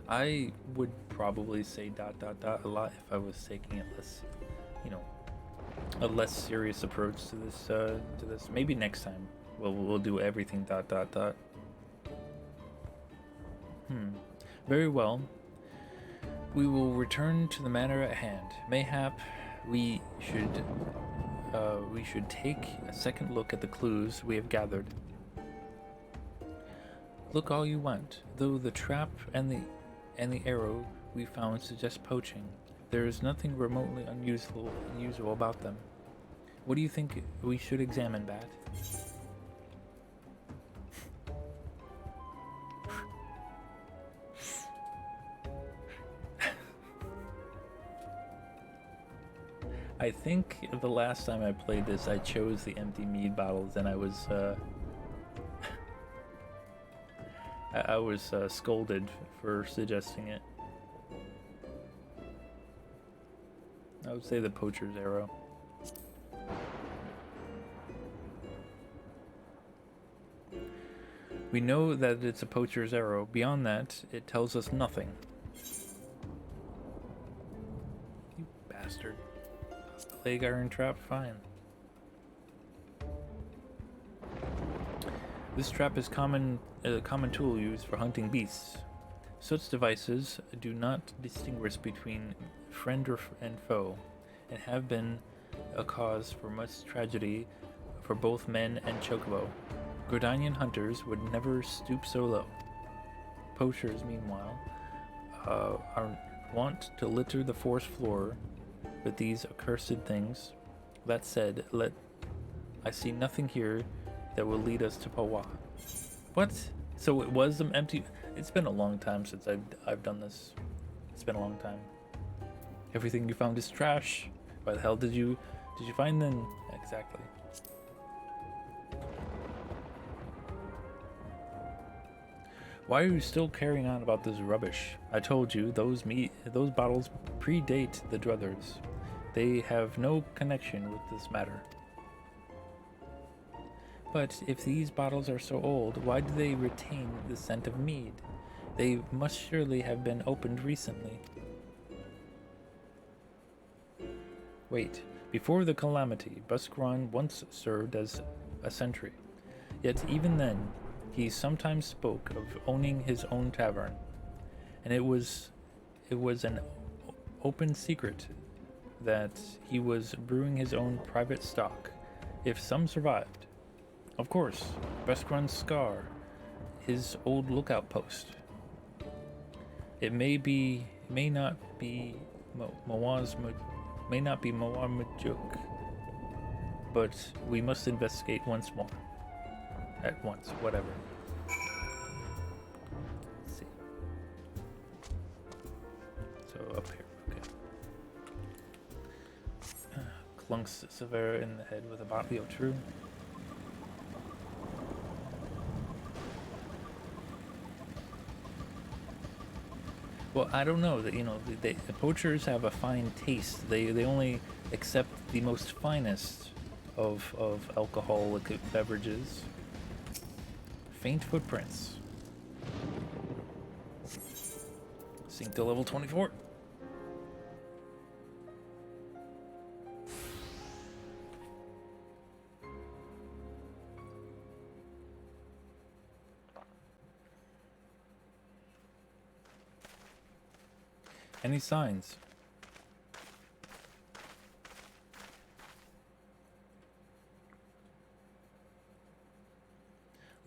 I would probably say ... a lot if I was taking it less, a less serious approach to this. Maybe next time we'll do everything ... Very well. We will return to the matter at hand. Mayhap we should take a second look at the clues we have gathered. Look all you want, though the trap and the arrow we found suggest poaching. There is nothing remotely unusual about them. What do you think we should examine, Bat? I think the last time I played this, I chose the empty mead bottles, and I was scolded for suggesting it. I would say the poacher's arrow. We know that it's a poacher's arrow. Beyond that, it tells us nothing. You bastard. Leg iron trap, fine. This trap is a common tool used for hunting beasts. Such devices do not distinguish between friend and foe, and have been a cause for much tragedy for both men and chocobo. Gridanian hunters would never stoop so low. Poachers, meanwhile, are wont to litter the forest floor with these accursed things. That said, I see nothing here that will lead us to Pawa. What? So it was an empty... It's been a long time since I've done this. It's been a long time. Everything you found is trash. Why the hell did you find them? Exactly. Why are you still carrying on about this rubbish? I told you, those bottles predate the Druthers. They have no connection with this matter. But if these bottles are so old, why do they retain the scent of mead? They must surely have been opened recently. Wait, before the calamity, Buskron once served as a sentry. Yet even then, he sometimes spoke of owning his own tavern, and it was an open secret that he was brewing his own private stock, if some survived. Of course, Buskron's scar, his old lookout post. It may not be Majuk, but we must investigate once more. At once, whatever. Let's see. So up here, okay. Clunks Severa in the head with a bottle of true. Well, I don't know that the poachers have a fine taste. They only accept the most finest of alcoholic beverages. Faint footprints. Sink to level 24. Any signs?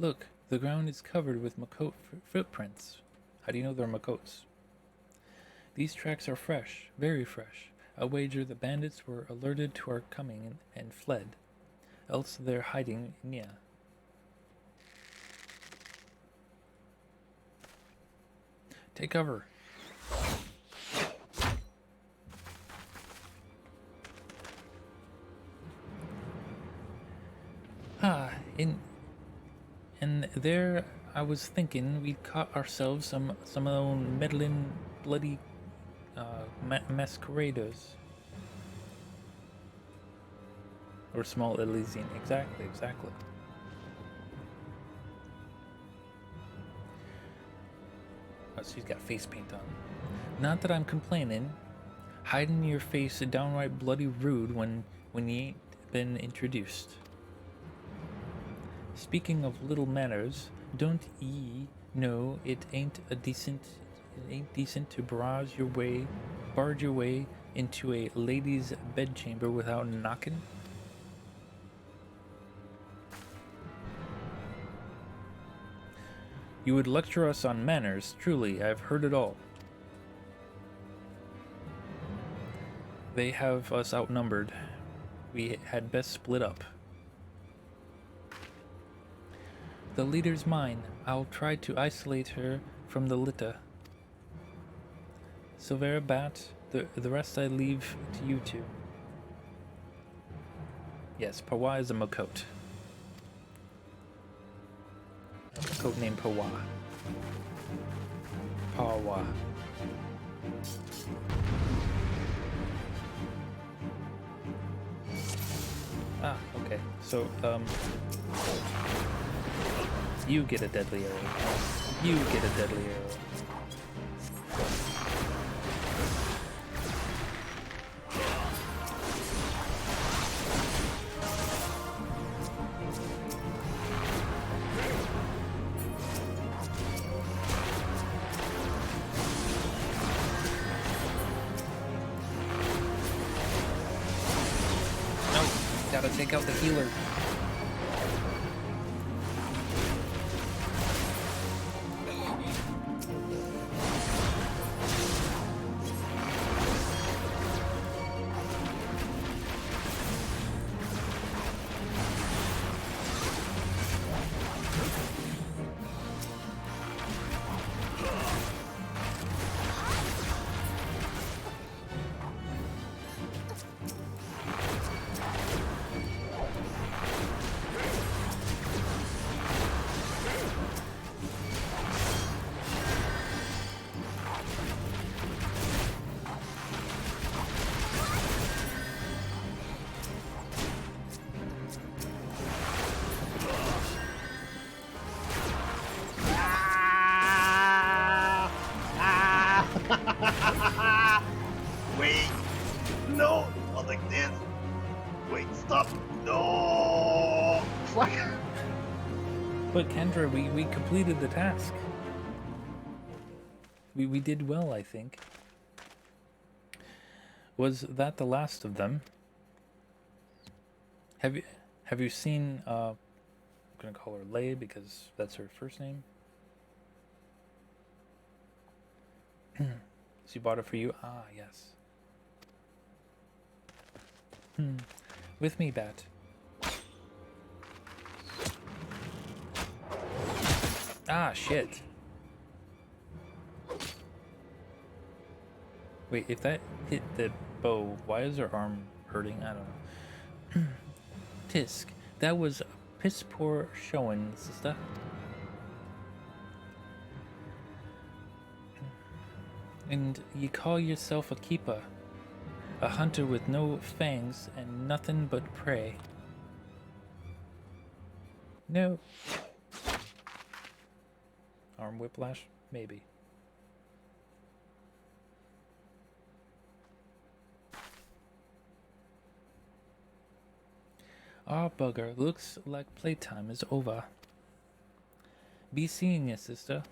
Look, the ground is covered with Makot footprints. How do you know they're Makots? These tracks are fresh, very fresh. I wager the bandits were alerted to our coming and fled. Else they're hiding near. Take cover. And there I was thinking we'd caught ourselves some of them meddling bloody masqueraders. Or small Elysian. Exactly. Oh, she's got face paint on. Not that I'm complaining. Hiding your face downright bloody rude when you ain't been introduced. Speaking of little manners, don't ye know it ain't decent to barge your way into a lady's bedchamber without knocking? You would lecture us on manners, truly, I've heard it all. They have us outnumbered. We had best split up. The leader's mine. I'll try to isolate her from the litter. Silvera, Bat, the rest I leave to you two. Yes, Pawa is a Makot. Codename Pawa. Pawa. Ah, okay. So, you get a deadly arrow. You get a deadly arrow. Gotta take out the healer. Wait! No! Not like this! Wait, stop! No! Fuck! But Kendra, we completed the task. We did well, I think. Was that the last of them? Have you seen I'm gonna call her Lei because that's her first name. She bought it for you? Ah, yes. With me, Bat. Ah, shit. Wait, if that hit the bow, why is her arm hurting? I don't know. Tisk, that was piss poor showing, sister. And you call yourself a keeper, a hunter with no fangs and nothing but prey. No. Arm whiplash? Maybe. Ah, bugger, looks like playtime is over. Be seeing you, sister.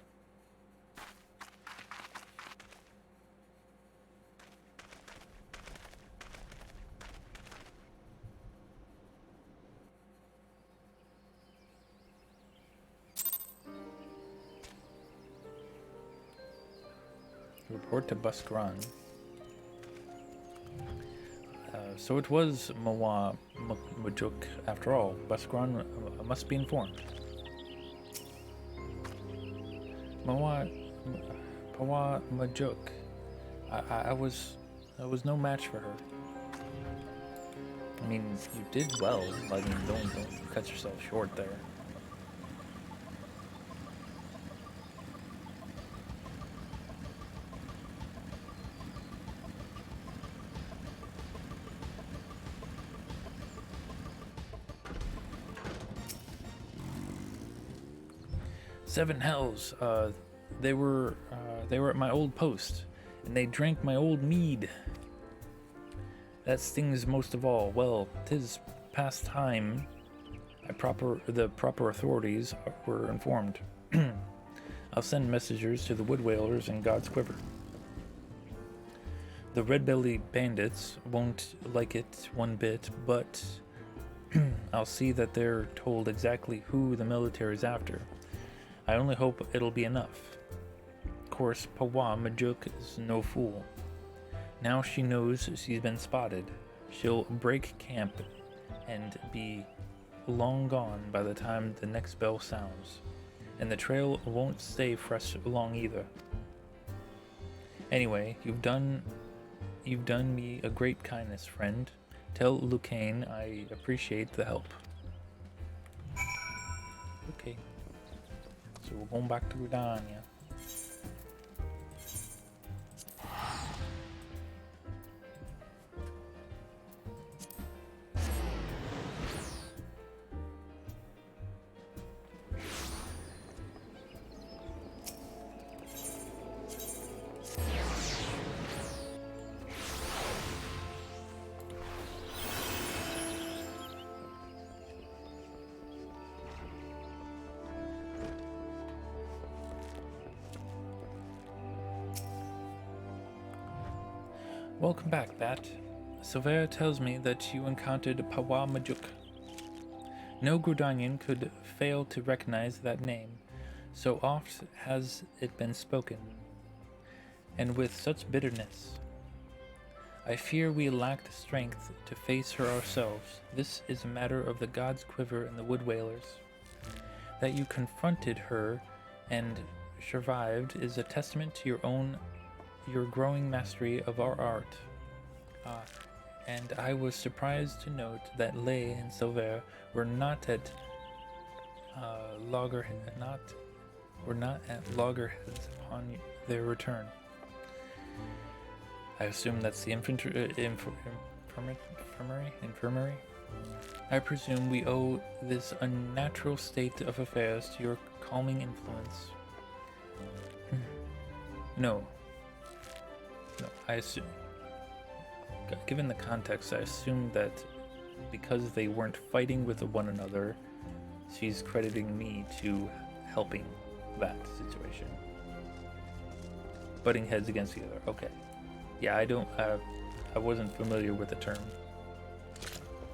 Report to Buskran. So it was Majuk after all. Buskran must be informed. Majuk. I was no match for her. I mean, you did well. I mean, don't cut yourself short there. Seven hells. They were at my old post, and they drank my old mead. That stings most of all. Well, 'tis past time. The proper authorities were informed. I'll send messengers to the wood whalers and God's quiver. The red-bellied bandits won't like it one bit, but I'll see that they're told exactly who the military's after. I only hope it'll be enough. Of course, Pawa Majuk is no fool. Now she knows she's been spotted. She'll break camp and be long gone by the time the next bell sounds. And the trail won't stay fresh long either. Anyway, you've done me a great kindness, friend. Tell Lucane I appreciate the help. Okay. So we're going back to Gridania. Welcome back, Bat. Silvera tells me that you encountered Pawa Majuk. No Gridanian could fail to recognize that name, so oft has it been spoken, and with such bitterness. I fear we lack the strength to face her ourselves. This is a matter of the God's quiver and the wood whalers. That you confronted her and survived is a testament to your growing mastery of our art. And I was surprised to note that Lay and Silver were not at loggerheads upon their return. I assume that's the infirmary. I presume we owe this unnatural state of affairs to your calming influence. No, I assume. Given the context, I assume that because they weren't fighting with one another, she's crediting me to helping that situation. Butting heads against the other. Okay. Yeah, I wasn't familiar with the term.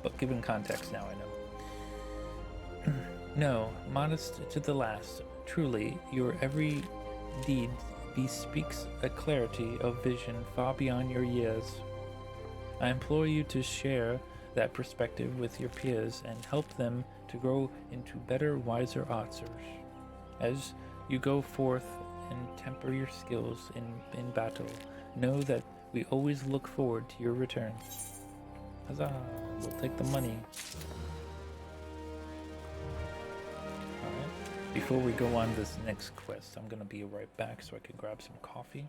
But given context now, I know. No, modest to the last. Truly, your every deed bespeaks a clarity of vision far beyond your years. I implore you to share that perspective with your peers and help them to grow into better, wiser archers. As you go forth and temper your skills in battle, know that we always look forward to your return. Huzzah! We'll take the money. Alright. Before we go on this next quest, I'm gonna be right back so I can grab some coffee.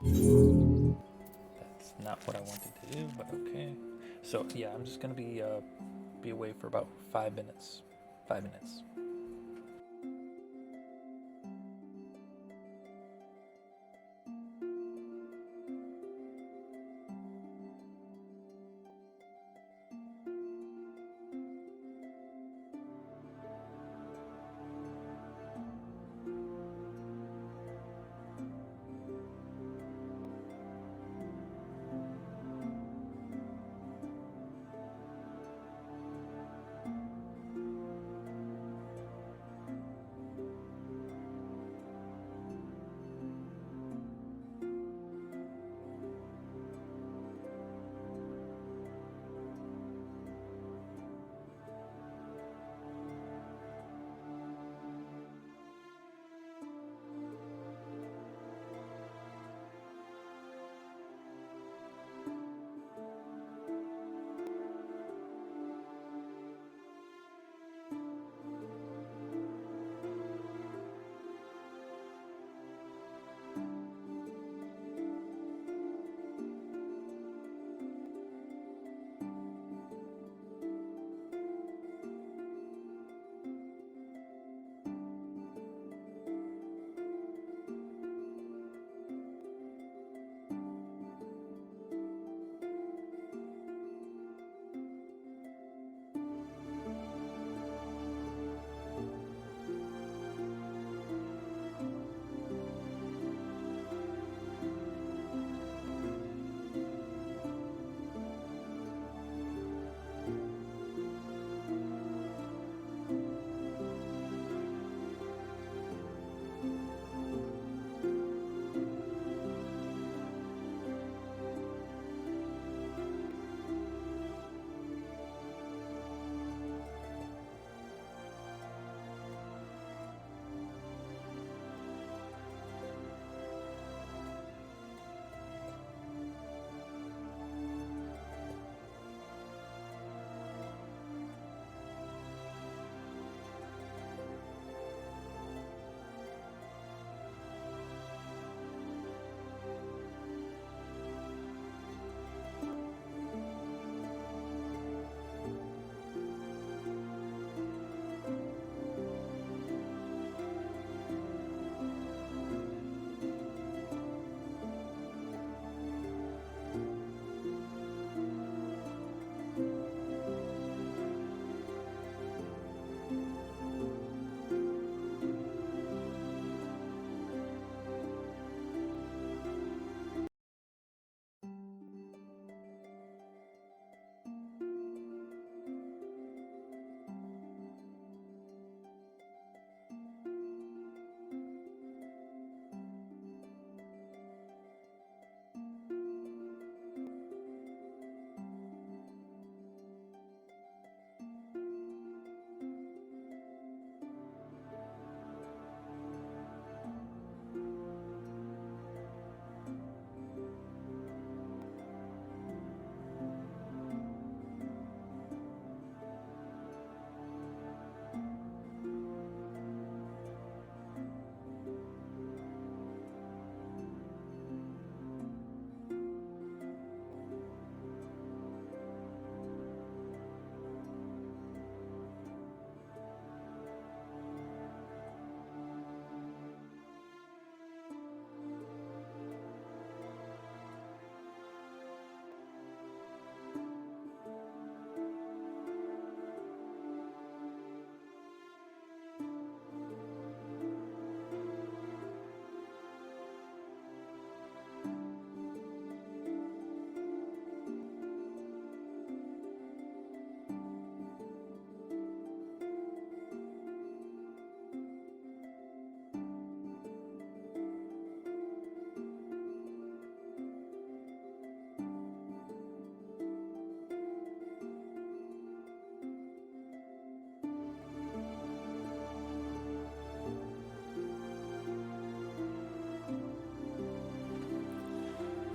That's not what I wanted to do, but okay. So yeah, I'm just gonna be away for about 5 minutes. 5 minutes.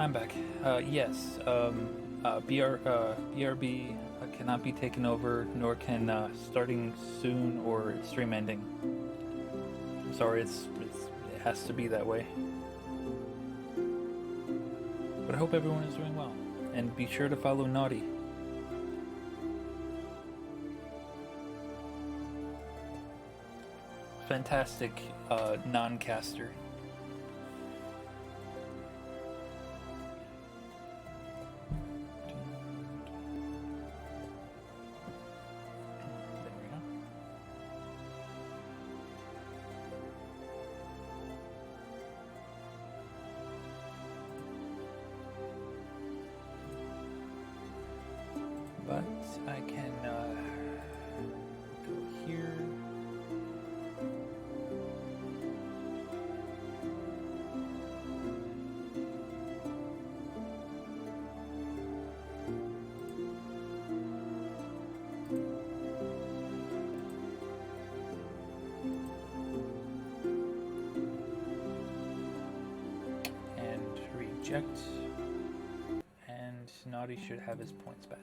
I'm back. Yes. BRB cannot be taken over, nor can starting soon or stream ending. I'm sorry, it has to be that way. But I hope everyone is doing well, and be sure to follow Naughty. Fantastic non-caster. There we go. But I can go here. And reject. And Naughty should have his points back.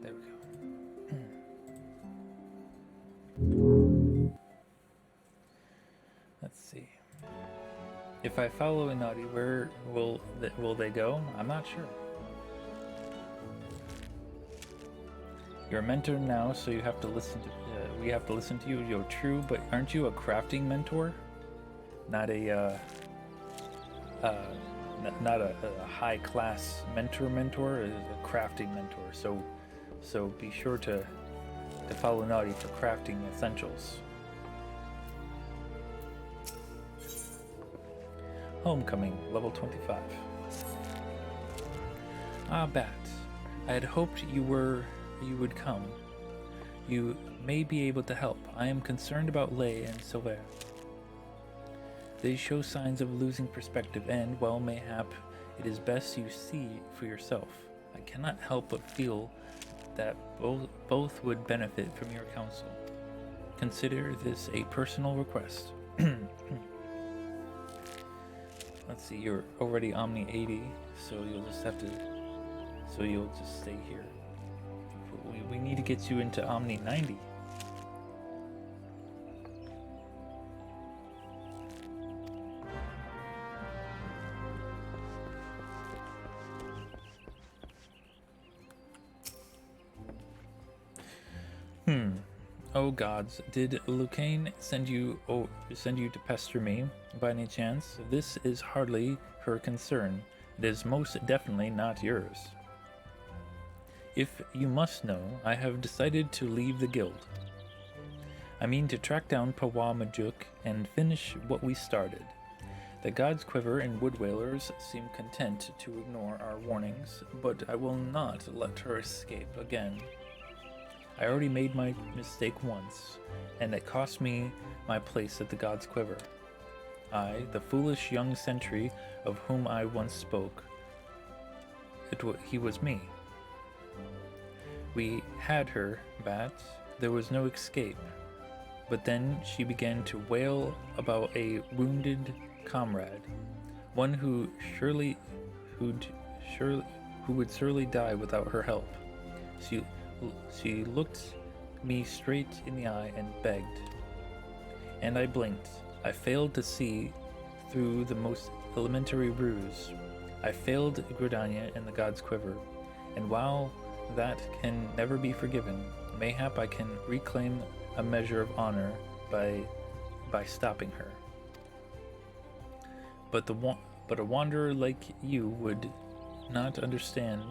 There we go. Let's see. If I follow a Naughty, where will they go? I'm not sure. You're a mentor now, so you have to listen to. We have to listen to you. You're true, but aren't you a crafting mentor? Not a not a high class mentor, a crafting mentor. So be sure to follow Naughty for crafting essentials. Homecoming, level 25. Ah, Bat. I had hoped you would come. You may be able to help. I am concerned about Lay and Sylvain. They show signs of losing perspective, and, well, mayhap it is best you see for yourself. I cannot help but feel that both would benefit from your counsel. Consider this a personal request. Let's see, you're already Omni 80, so you'll just stay here. We need to get you into Omni 90. Oh gods, did Lucane send you to pester me by any chance? This is hardly her concern. It is most definitely not yours. If you must know, I have decided to leave the guild. I mean to track down Pawa Majuk and finish what we started. The God's Quiver and Wood Whalers seem content to ignore our warnings, but I will not let her escape again. I already made my mistake once, and it cost me my place at the God's Quiver. I, the foolish young sentry of whom I once spoke, he was me. We had her, Bat. There was no escape. But then she began to wail about a wounded comrade, one who would surely die without her help. She looked me straight in the eye and begged. And I blinked. I failed to see through the most elementary ruse. I failed Gridania and the God's Quiver. And while that can never be forgiven, mayhap I can reclaim a measure of honor by stopping her. But a wanderer like you would not understand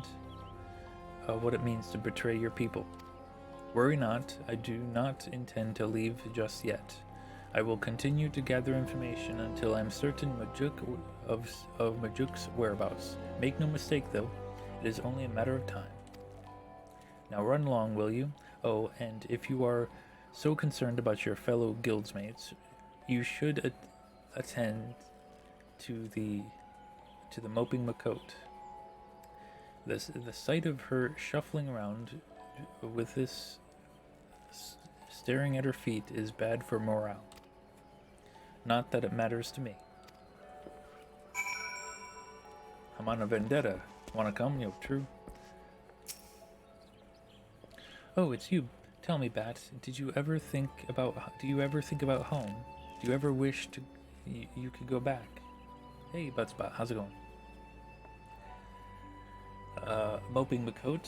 what it means to betray your people. Worry not, I do not intend to leave just yet. I will continue to gather information until I am certain of Majuk's whereabouts. Make no mistake though, it is only a matter of time. Now run along, will you? Oh, and if you are so concerned about your fellow guildsmates, you should attend to the moping Makot. The sight of her shuffling around with this staring at her feet is bad for morale. Not that it matters to me. I'm on a vendetta. Wanna come? Yo, true. Oh, it's you. Tell me, Bat. Do you ever think about home? Do you ever wish to you could go back? Hey, Butspot, how's it going? Moping Makote,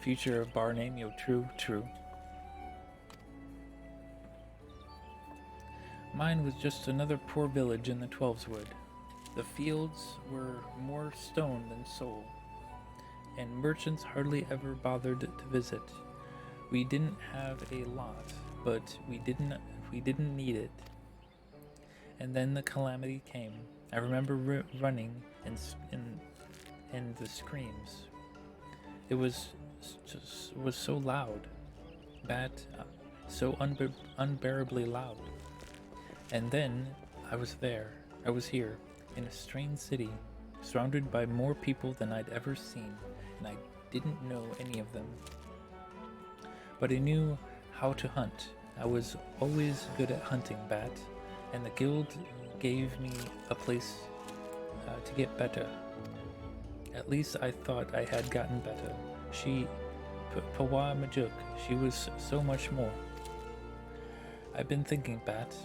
future bar name. Yo, true. Mine was just another poor village in the Twelveswood. The fields were more stone than soul, and merchants hardly ever bothered to visit. We didn't have a lot, but we didn't need it. And then the calamity came. I remember running and the screams. It was so loud, so unbearably loud. And then I was here, in a strange city, surrounded by more people than I'd ever seen, and I didn't know any of them. But I knew how to hunt. I was always good at hunting, Bat, and the guild gave me a place to get better. At least I thought I had gotten better. Pawa Majuk, she was so much more. I've been thinking, Bat,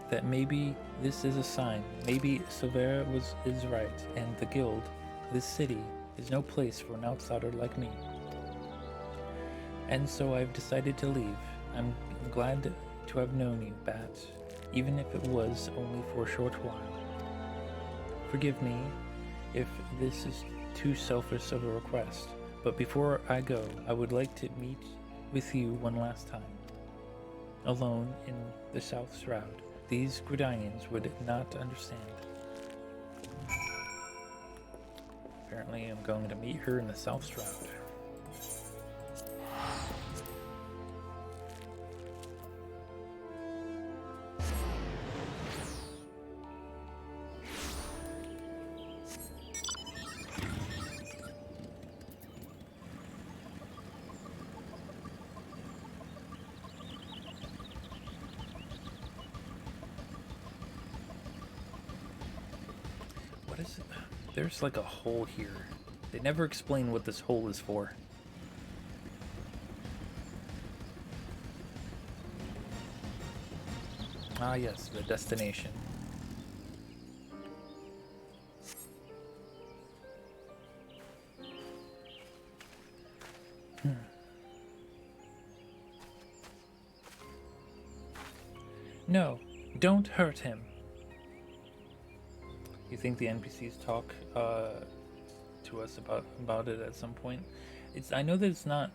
that maybe this is a sign. Maybe Silvera is right, and the guild, this city, is no place for an outsider like me. And so I've decided to leave. I'm glad to have known you, Bat, even if it was only for a short while. Forgive me if this is too selfish of a request, but before I go, I would like to meet with you one last time. Alone in the South Shroud. These Gridanians would not understand. Apparently I'm going to meet her in the South Shroud. What is it? There's like a hole here. They never explain what this hole is for. Ah yes, the destination. No, don't hurt him. You think the NPCs talk to us about it at some point? I know that it's not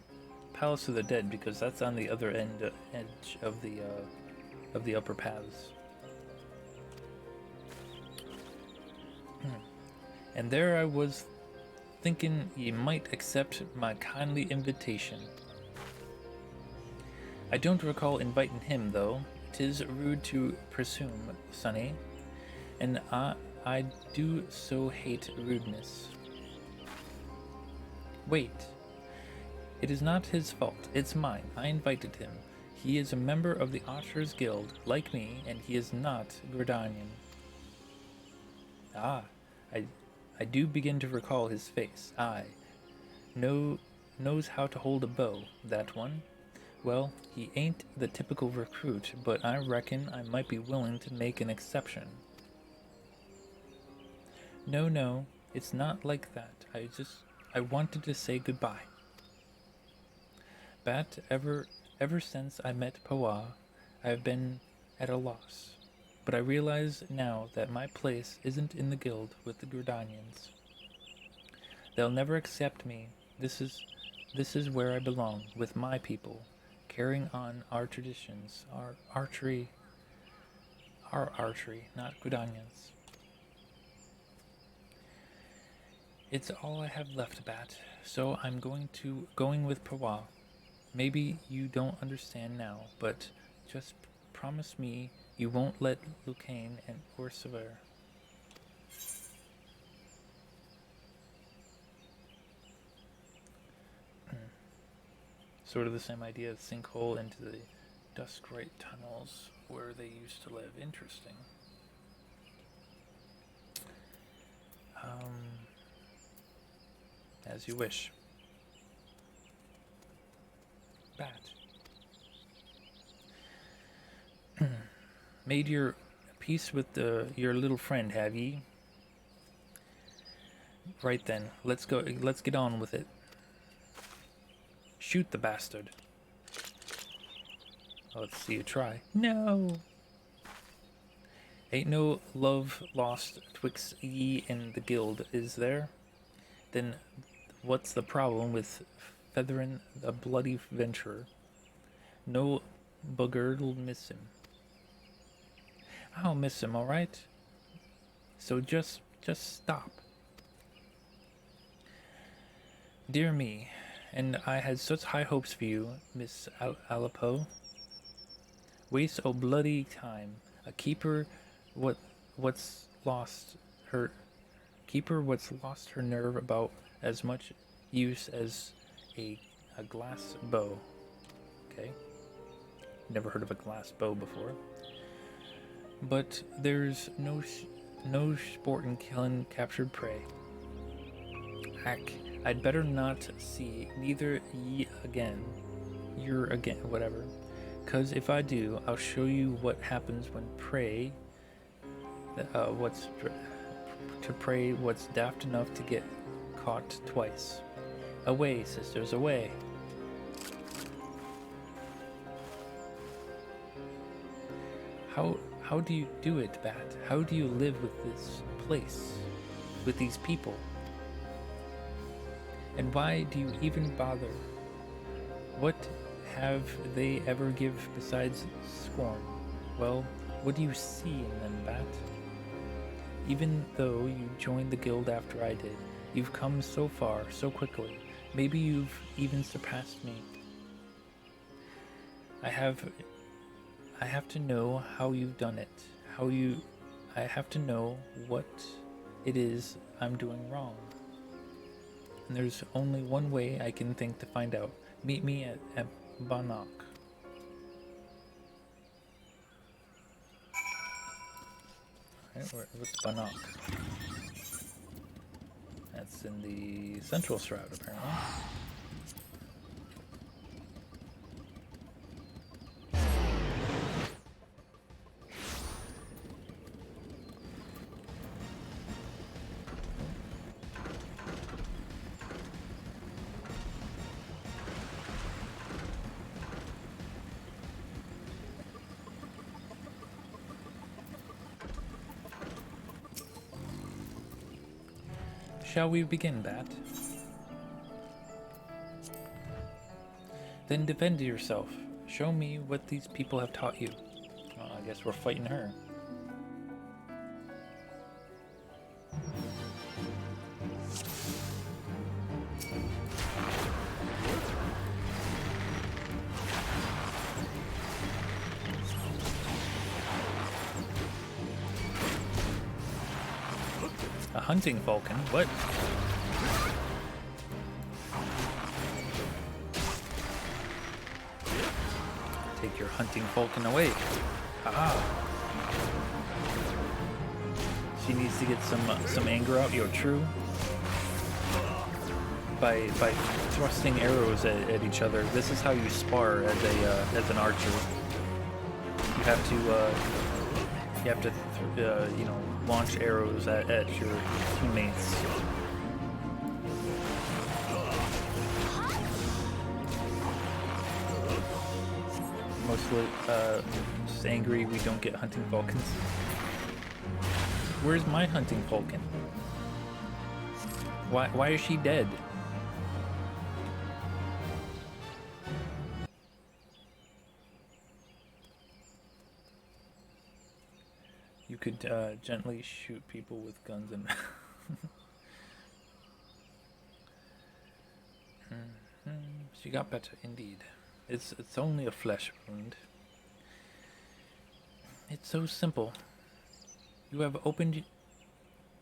Palace of the Dead because that's on the other edge of the upper paths. And there I was thinking ye might accept my kindly invitation. I don't recall inviting him though. 'Tis rude to presume, Sonny, and I do so hate rudeness. Wait. It is not his fault. It's mine. I invited him. He is a member of the Archers Guild, like me, and he is not Gridanian. Ah, I do begin to recall his face. Aye. Knows how to hold a bow, that one. Well, he ain't the typical recruit, but I reckon I might be willing to make an exception. No, it's not like that. I wanted to say goodbye. Bat, ever since I met Pawa, I have been at a loss. But I realize now that my place isn't in the guild with the Gridanians. They'll never accept me. This is where I belong, with my people, carrying on our traditions, our archery, not Gridanians. It's all I have left, Bat, so I'm going with Pawa. Maybe you don't understand now, but just promise me you won't let Lucane and Orsever. Sort of the same idea of sinkhole into the Duskrite tunnels where they used to live. Interesting. As you wish. Bat. Made your peace with your little friend, have ye? Right then, let's go. Let's get on with it. Shoot the bastard. Let's see you try. No. Ain't no love lost twixt ye and the guild, is there? Then what's the problem with feathering a bloody venturer? No bugger'll miss him. I'll miss him, all right? So just stop. Dear me, and I had such high hopes for you, Miss Alapo. Waste o' bloody time. A keeper what's lost her nerve about as much use as a glass bow. Okay. Never heard of a glass bow before. But there's no sport in killing captured prey. Heck, I'd better not see neither you're again, whatever. 'Cause if I do, I'll show you what happens when prey, what's daft enough to get caught twice. Away, sisters, away. How do you do it, Bat? How do you live with this place, with these people? And why do you even bother? What have they ever give besides scorn? Well, what do you see in them, Bat? Even though you joined the guild after I did, you've come so far, so quickly. Maybe you've even surpassed me. I have to know how you've done it. I have to know what it is I'm doing wrong. And there's only one way I can think to find out. Meet me at Bannock. Alright, what's Bannock? That's in the Central Shroud, apparently. Shall we begin, Bat? Then defend yourself. Show me what these people have taught you. Well, I guess we're fighting her. A hunting falcon? What? Take your hunting falcon away. Haha. She needs to get some anger out. You're true. By thrusting arrows at each other. This is how you spar as an archer. You have to launch arrows at your teammates. Mostly just angry we don't get hunting falcons. Where's my hunting falcon? Why is she dead? You could gently shoot people with guns and She got better indeed. It's only a flesh wound. It's so simple. You have opened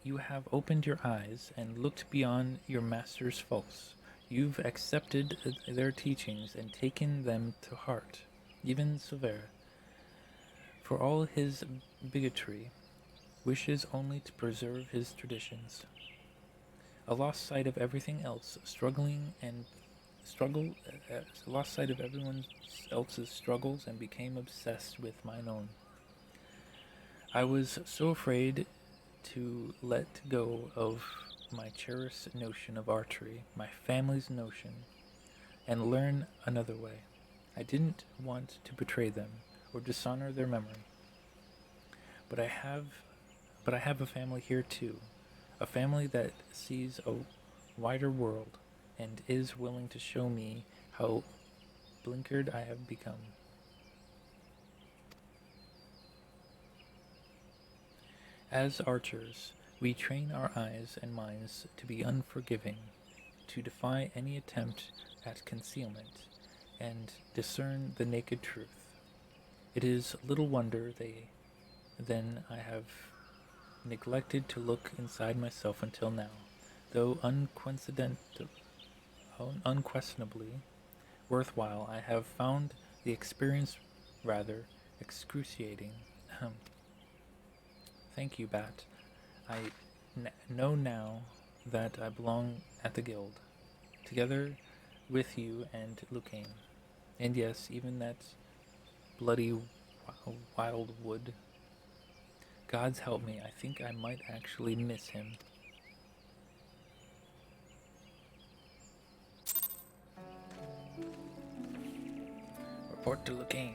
your eyes and looked beyond your master's faults. You've accepted their teachings and taken them to heart. Even Silver, for all his bigotry, wishes only to preserve his traditions. I lost sight of everything else, lost sight of everyone else's struggles and became obsessed with mine own. I was so afraid to let go of my cherished notion of archery, my family's notion, and learn another way. I didn't want to betray them or dishonor their memory. But I have a family here too, a family that sees a wider world and is willing to show me how blinkered I have become. As archers, we train our eyes and minds to be unforgiving, to defy any attempt at concealment, and discern the naked truth. It is little wonder then I have neglected to look inside myself until now, though unquestionably worthwhile. I have found the experience rather excruciating. Thank you, Bat. I know now that I belong at the guild, together with you and Lucane. And yes, even that bloody wildwood. Gods help me, I think I might actually miss him. Report to Lucane.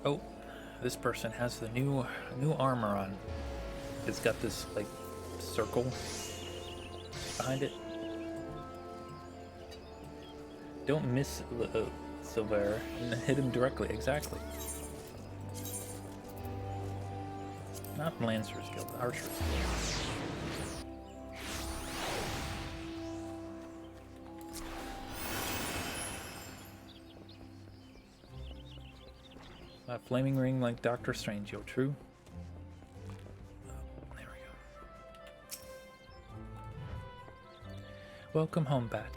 Oh, this person has the new armor on. It's got this like circle behind it. Don't miss Silver and hit him directly. Exactly. Not Lancer's Guild, Archer's Guild. Flaming ring like Doctor Strange, yo, true? Oh, there we go. Welcome home, Bat.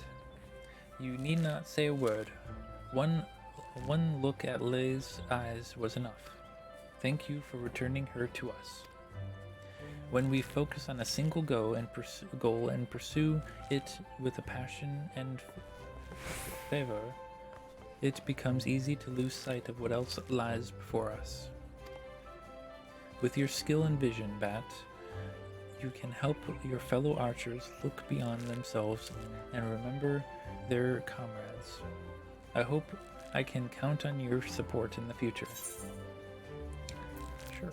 You need not say a word. One look at Lay's eyes was enough. Thank you for returning her to us. When we focus on a single goal and pursue it with a passion and fervor, it becomes easy to lose sight of what else lies before us. With your skill and vision, Bat, you can help your fellow archers look beyond themselves and remember their comrades. I hope I can count on your support in the future. Sure.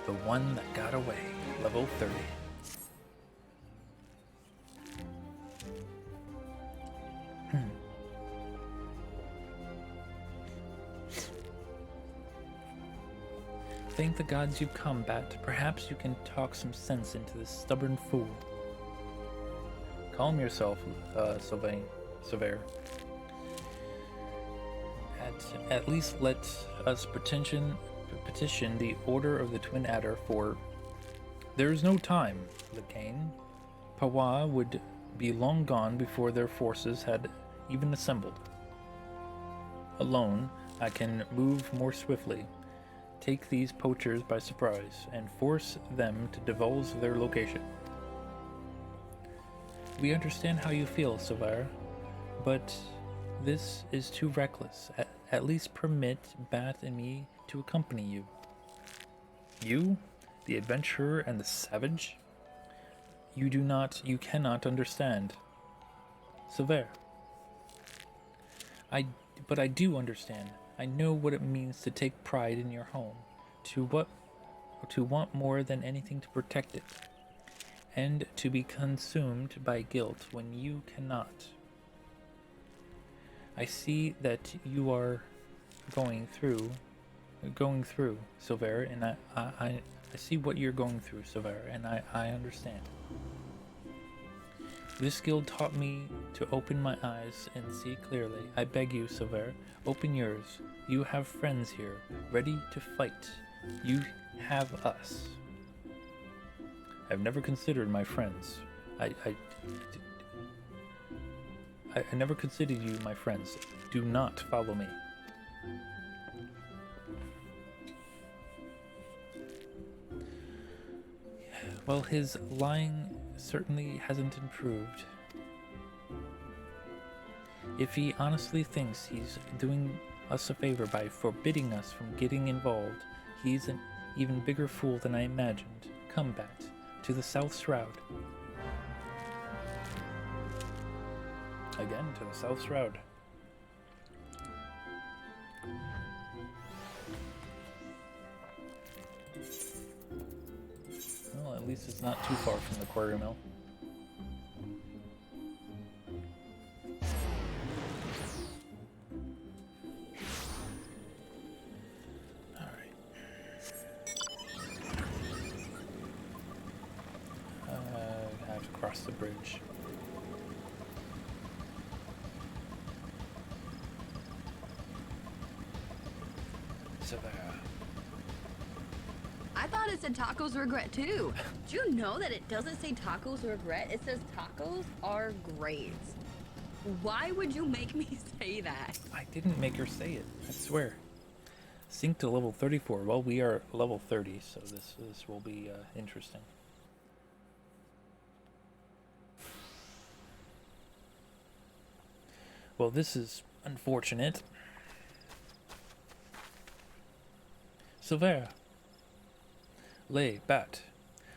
The one that got away, level 30. Thank the gods you've come, Bat. Perhaps you can talk some sense into this stubborn fool. Calm yourself, Silver. At least let us petition the Order of the Twin Adder for... There's no time, Lucane. Pawa would be long gone before their forces had even assembled. Alone, I can move more swiftly, take these poachers by surprise, and force them to divulge their location. We understand how you feel, Silver, but this is too reckless. At least permit Bat and me to accompany you. You, the adventurer and the savage? You cannot understand. Silver. But I do understand. I know what it means to take pride in your home, to want more than anything to protect it, and to be consumed by guilt when you cannot. I see that you are going through, Silver, and I see what you're going through, Silver, and I understand. This guild taught me to open my eyes and see clearly. I beg you, Silver, open yours. You have friends here, ready to fight. You have us. I've never considered my friends. I never considered you my friends. Do not follow me. Well, his lying certainly hasn't improved. If he honestly thinks he's doing us a favor by forbidding us from getting involved, he's an even bigger fool than I imagined. Come, Bat, to the South Shroud. Again, to the South Shroud. Well, at least it's not too far from the quarry mill. Alright. I have to cross the bridge. I thought it said tacos regret too. Do you know that it doesn't say tacos regret? It says tacos are great. Why would you make me say that? I didn't make her say it, I swear. Sync to level 34. Well, we are level 30, so this will be interesting. Well, this is unfortunate. Silver. Lay, Bat.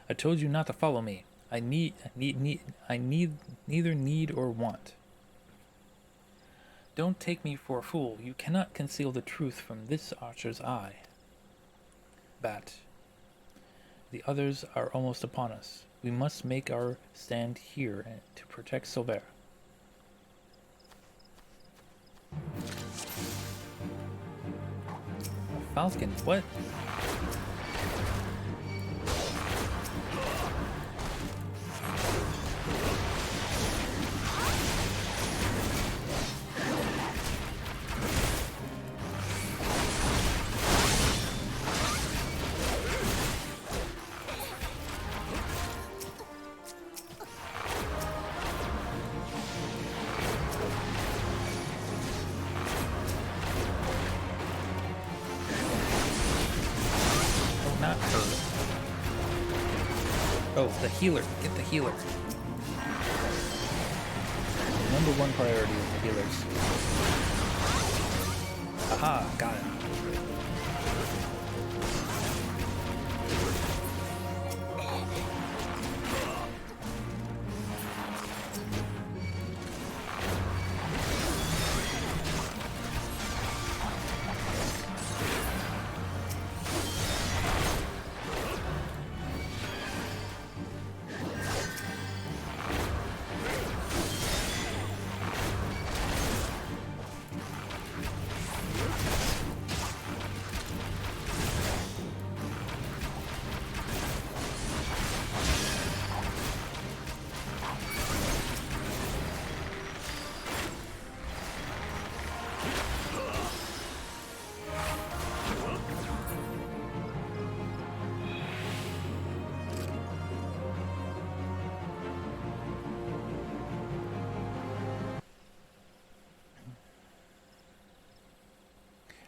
I told you not to follow me. I neither need or want. Don't take me for a fool. You cannot conceal the truth from this archer's eye. Bat. The others are almost upon us. We must make our stand here to protect Silver. Falcon, what? Not her. Oh, the healer. Get the healer. Number one priority is the healers. Aha, got it.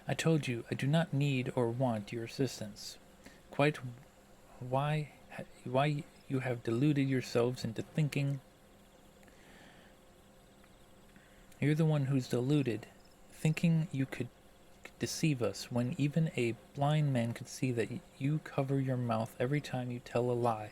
I told you I do not need or want your assistance. Quite why you have deluded yourselves into thinking. You're the one who's deluded, thinking you could deceive us when even a blind man could see that you cover your mouth every time you tell a lie.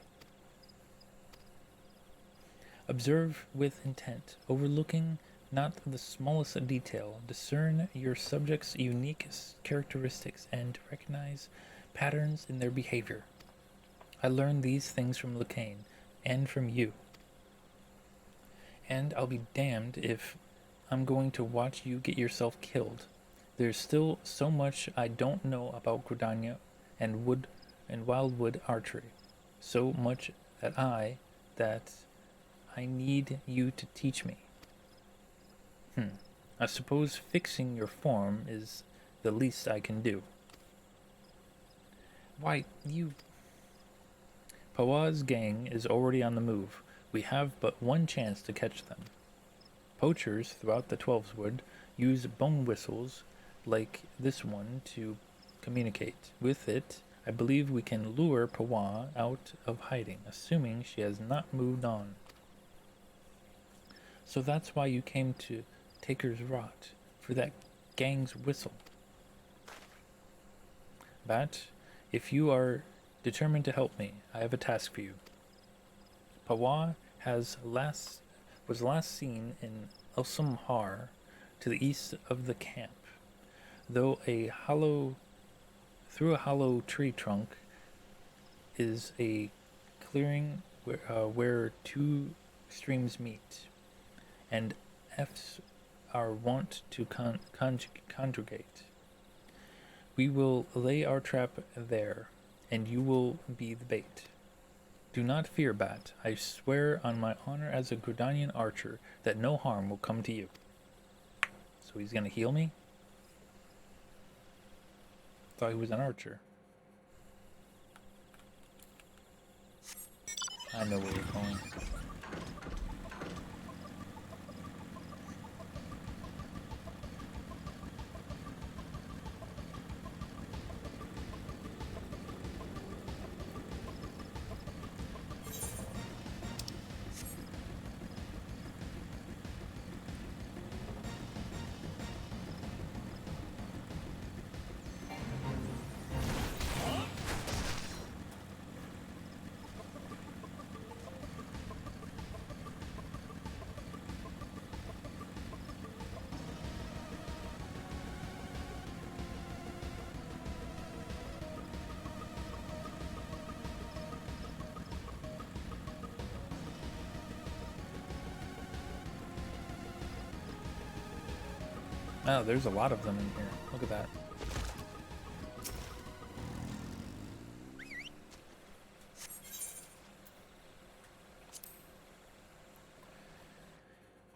Observe with intent, overlooking not the smallest detail. Discern your subject's unique characteristics and recognize patterns in their behavior. I learned these things from Lucane and from you. And I'll be damned if I'm going to watch you get yourself killed. There's still so much I don't know about Gridania and wildwood archery. So much that I need you to teach me. I suppose fixing your form is the least I can do. Why, Pawa's gang is already on the move. We have but one chance to catch them. Poachers throughout the Twelveswood use bone whistles like this one to communicate. With it, I believe we can lure Pawa out of hiding, assuming she has not moved on. So that's why you came to Taker's Rot, for that gang's whistle. Bat, if you are determined to help me, I have a task for you. Pawa was last seen in Elsumhar, to the east of the camp. Through a hollow tree trunk is a clearing where two streams meet, and F's are wont to conjugate. We will lay our trap there, and you will be the bait. Do not fear, Bat. I swear on my honor as a Gridanian archer that no harm will come to you. So he's gonna heal me? Thought he was an archer. I know where you're going. Oh, there's a lot of them in here. Look at that.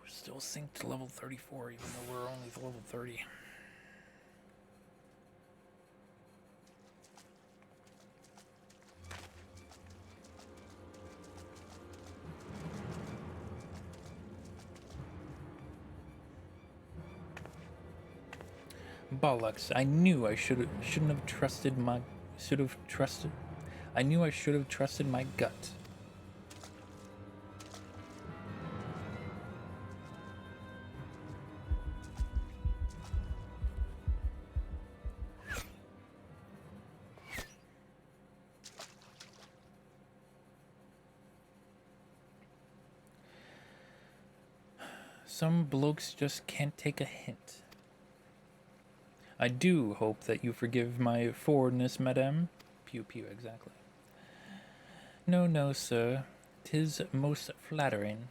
We're still synced to level 34, even though we're only level 30. Bollocks! I knew I shouldn't have trusted my I knew I should have trusted my gut. Some blokes just can't take a hint. I do hope that you forgive my forwardness, madame. Pew pew, exactly. No, no, sir. 'Tis most flattering.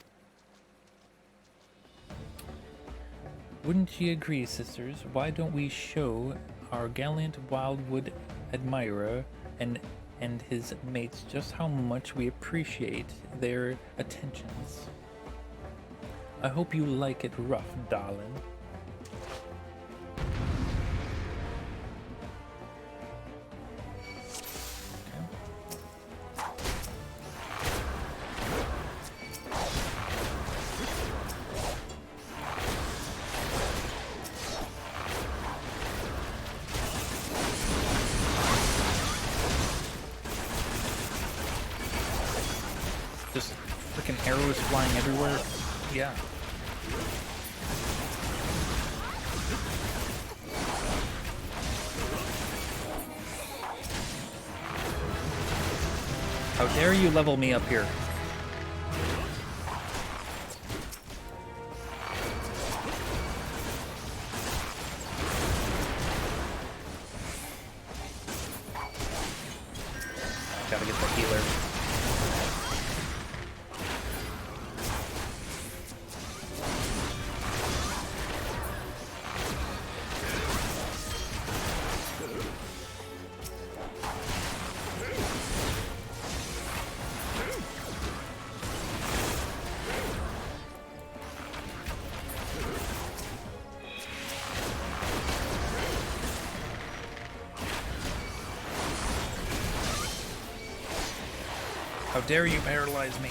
Wouldn't ye agree, sisters? Why don't we show our gallant wildwood admirer and his mates just how much we appreciate their attentions? I hope you like it rough, darling. Just freaking arrows flying everywhere. Yeah. How dare you level me up here? Gotta get the healer. How dare you paralyze me?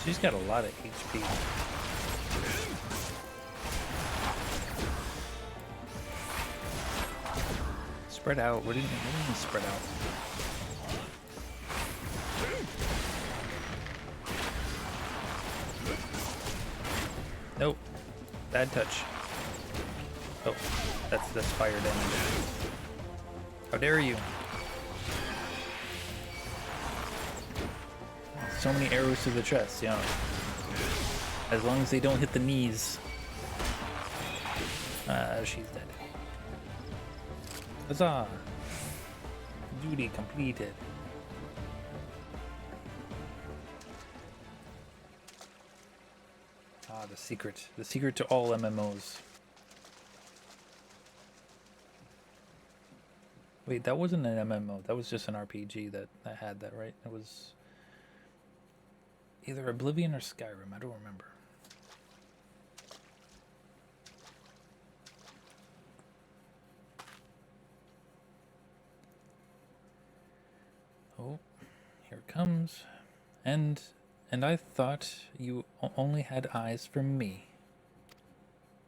She's got a lot of HP. Spread out. What do you mean spread out? Nope. Bad touch. Oh, that's fire damage. How dare you? So many arrows to the chest, yeah. As long as they don't hit the knees. She's dead. Huzzah! Duty completed. Ah, the secret. The secret to all MMOs. Wait, that wasn't an MMO. That was just an RPG that had that, right? It was either Oblivion or Skyrim. I don't remember. Oh, here it comes. And I thought you only had eyes for me.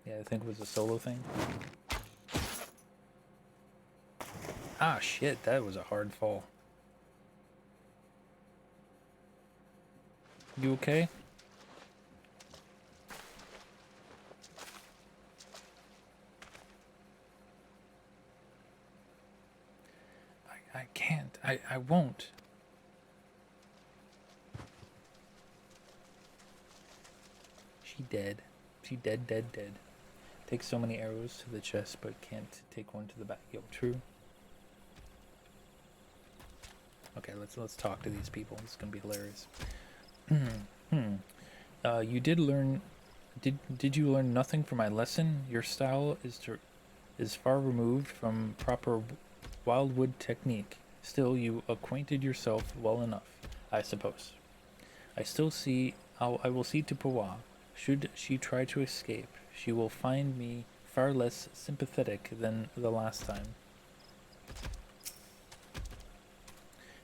Yeah, I think it was a solo thing. Ah, shit, that was a hard fall. You okay? I can't. I won't. She dead. She dead. Takes so many arrows to the chest, but can't take one to the back. Yo, true. Okay, let's talk to these people. It's gonna be hilarious. You did learn. Did you learn nothing from my lesson? Your style is far removed from proper wildwood technique. Still, you acquainted yourself well enough, I suppose. I will see to Pawa. Should she try to escape, she will find me far less sympathetic than the last time.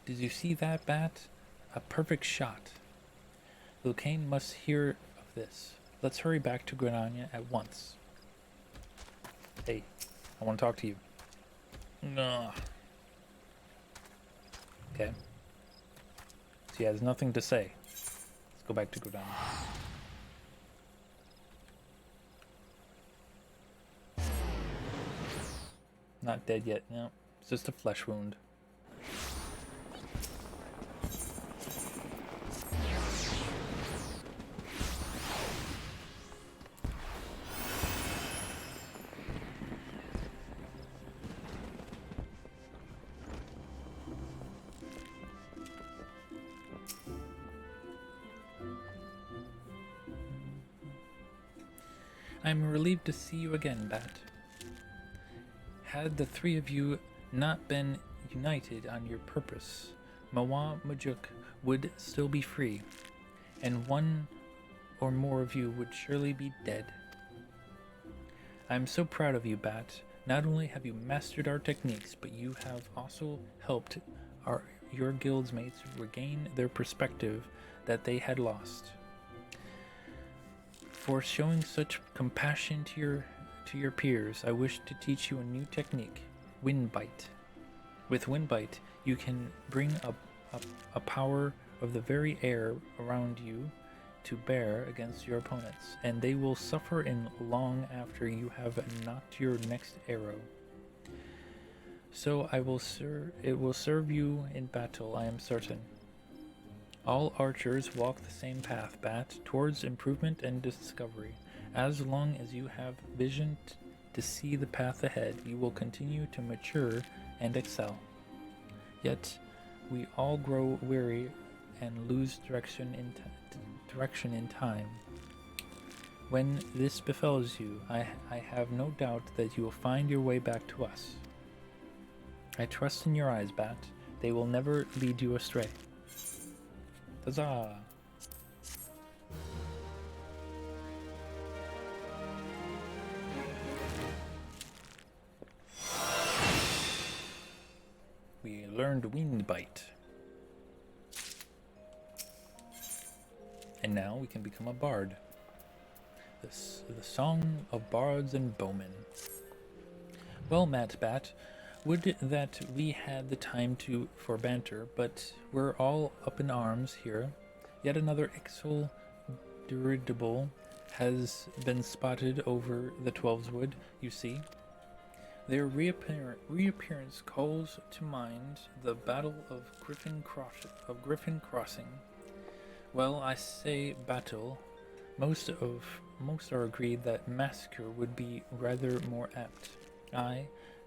Did you see that, Bat? A perfect shot. Lucane must hear of this. Let's hurry back to Grananya at once. Hey, I want to talk to you. No. Okay. She has nothing to say. Let's go back to Grananya. Not dead yet, no. It's just a flesh wound. I'm relieved to see you again, Bat. Had the three of you not been united on your purpose, Mawa Majuk would still be free, and one or more of you would surely be dead. I'm so proud of you, Bat. Not only have you mastered our techniques, but you have also helped your guild's mates regain their perspective that they had lost. For showing such compassion to your peers, I wish to teach you a new technique, Wind Bite. With Wind Bite, you can bring a power of the very air around you to bear against your opponents, and they will suffer in long after you have knocked your next arrow. So it will serve you in battle, I am certain. All archers walk the same path, Bat, towards improvement and discovery. As long as you have vision to see the path ahead, you will continue to mature and excel. Yet, we all grow weary and lose direction in time. When this befalls you, I have no doubt that you will find your way back to us. I trust in your eyes, Bat. They will never lead you astray. Huzzah! We learned Wind Bite. And now we can become a bard. The Song of Bards and Bowmen. Well, Matt Bat, would that we had the time for banter, but we're all up in arms here. Yet another Ixal dirigible has been spotted over the Twelveswood, you see. Their reappearance calls to mind the Battle of Griffin Crossing. Well, I say battle. Most are agreed that massacre would be rather more apt.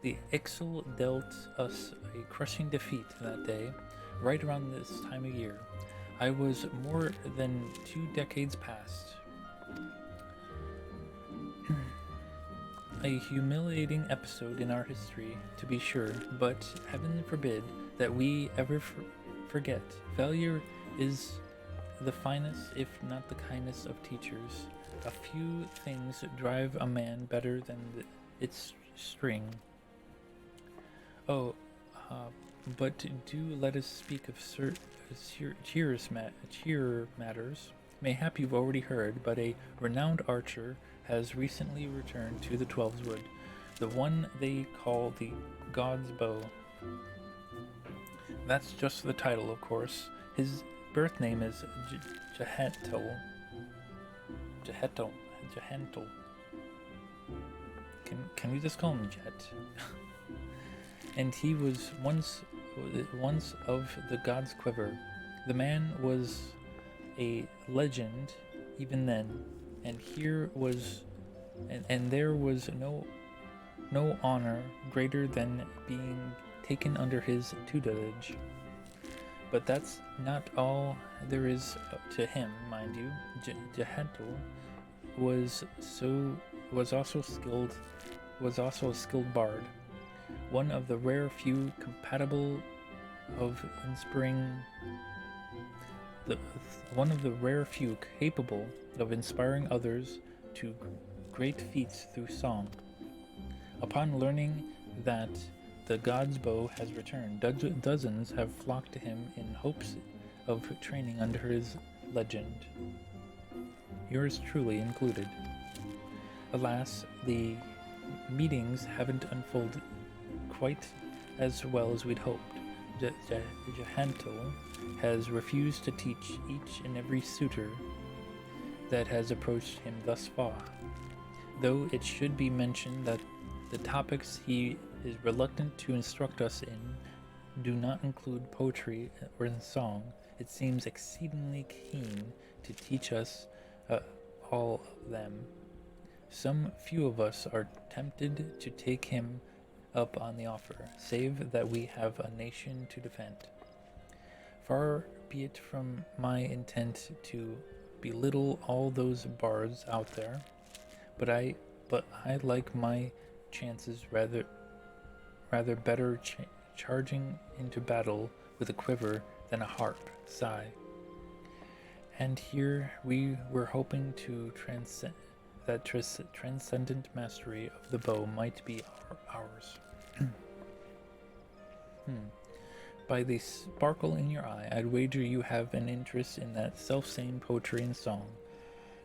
The Ixal dealt us a crushing defeat that day, right around this time of year. I was more than 2 decades past. A humiliating episode in our history, to be sure, but heaven forbid that we ever forget. Failure is the finest, if not the kindest, of teachers. A few things drive a man better than its string. But do let us speak of cheer matters. Mayhap you've already heard, but a renowned archer has recently returned to the Twelveswood, the one they call the God's Bow. That's just the title, of course. His birth name is Jehentel. Can we just call him Jet? And he was once of the God's Quiver. The man was a legend even then, and there was no honor greater than being taken under his tutelage. But that's not all there is to him, mind you. Jehentel was also a skilled bard, one of the rare few capable of inspiring others to great feats through song. Upon learning that the God's Bow has returned, dozens have flocked to him in hopes of training under his legend, yours truly included. Alas, the meetings haven't unfolded quite as well as we'd hoped. Jehentel has refused to teach each and every suitor that has approached him thus far, though it should be mentioned that the topics he is reluctant to instruct us in do not include poetry or in song. It seems exceedingly keen to teach us all of them. Some few of us are tempted to take him up on the offer, save that we have a nation to defend. Far be it from my intent to belittle all those bards out there, but I like my chances rather better charging into battle with a quiver than a harp. Sigh. And here we were hoping to transcendent mastery of the bow might be ours. By the sparkle in your eye, I'd wager you have an interest in that self-same poetry and song.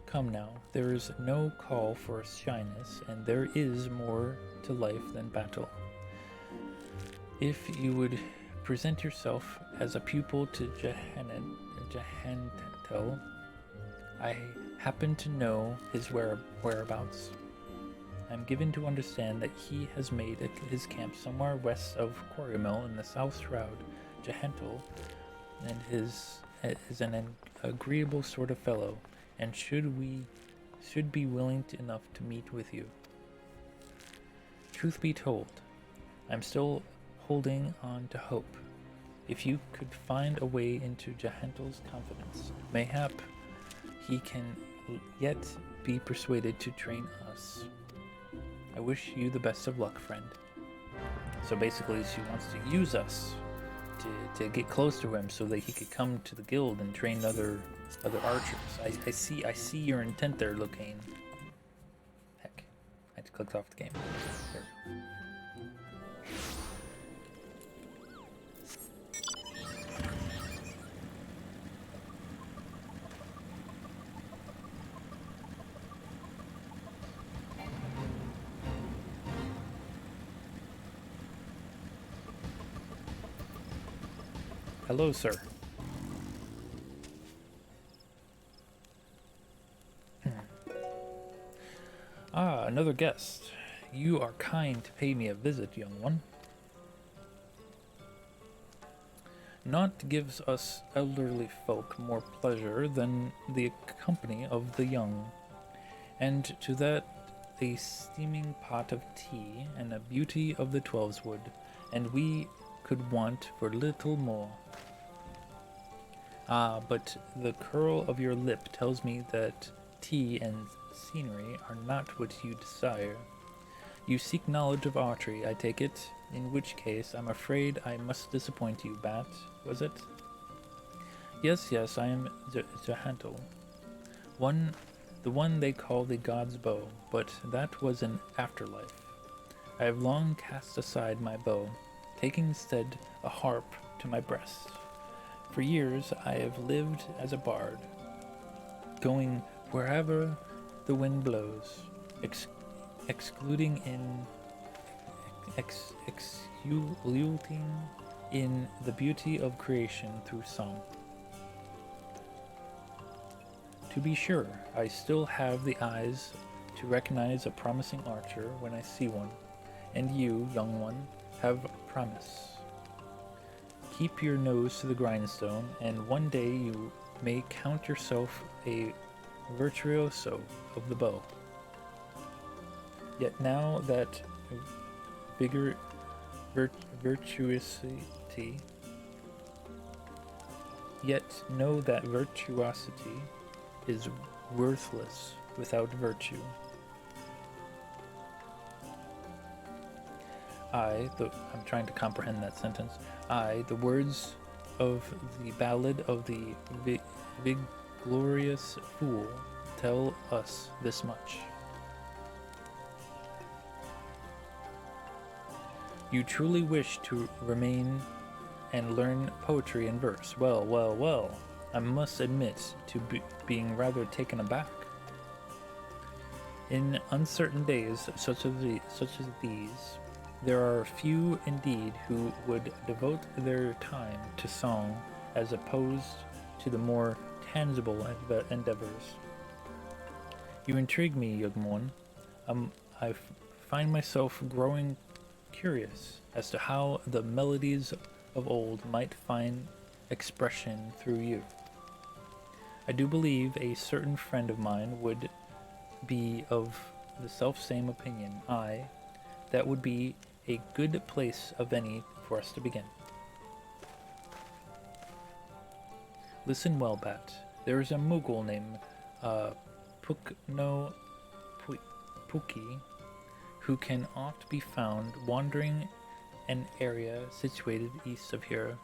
Come now, there is no call for shyness, and there is more to life than battle. If you would present yourself as a pupil to Jehentel, I happen to know his whereabouts. I'm given to understand that he has made his camp somewhere west of Quarrymill in the South Shroud. Jehentel agreeable sort of fellow, and should be willing enough to meet with you. Truth be told, I'm still holding on to hope. If you could find a way into Jahantel's confidence, mayhap he can yet be persuaded to train us. I wish you the best of luck, friend. So basically, she wants to use us to get close to him so that he could come to the guild and train other archers. I see your intent there, Locane. Heck, I just clicked off the game. There. Hello, sir. Another guest. You are kind to pay me a visit, young one. Naught gives us elderly folk more pleasure than the company of the young, and to that a steaming pot of tea and a beauty of the Twelveswood, and we could want for little more. But the curl of your lip tells me that tea and scenery are not what you desire. You seek knowledge of archery, I take it, in which case I'm afraid I must disappoint you, Bat, was it? Yes, I am Jahantel. The one they call the God's Bow, but that was an afterlife. I have long cast aside my bow, taking instead a harp to my breast. For years I have lived as a bard, going wherever the wind blows, exulting in the beauty of creation through song. To be sure, I still have the eyes to recognize a promising archer when I see one, and you, young one, have promise. Keep your nose to the grindstone, and one day you may count yourself a virtuoso of the bow. Yet now that virtuosity, yet know that virtuosity is worthless without virtue. I'm trying to comprehend that sentence. The words of the ballad of the Glorious Fool tell us this much. You truly wish to remain and learn poetry and verse. Well, I must admit to being rather taken aback. In uncertain days such as these, there are few indeed who would devote their time to song as opposed to the more tangible endeavors. You intrigue me, young one. I find myself growing curious as to how the melodies of old might find expression through you. I do believe a certain friend of mine would be of the self-same opinion. That would be a good place of any for us to begin. Listen well, Bat. There is a Mughal named Puki who can oft be found wandering an area situated east of here.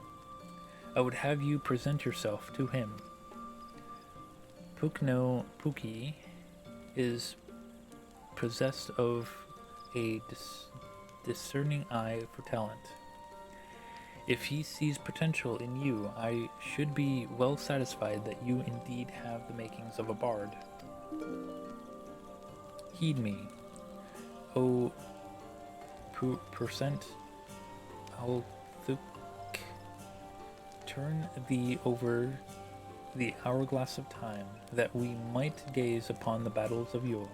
I would have you present yourself to him. Puki is possessed of a discerning eye for talent. If he sees potential in you, I should be well satisfied that you indeed have the makings of a bard. Heed me, O percent Althuk. Turn thee over the hourglass of time, that we might gaze upon the battles of yore.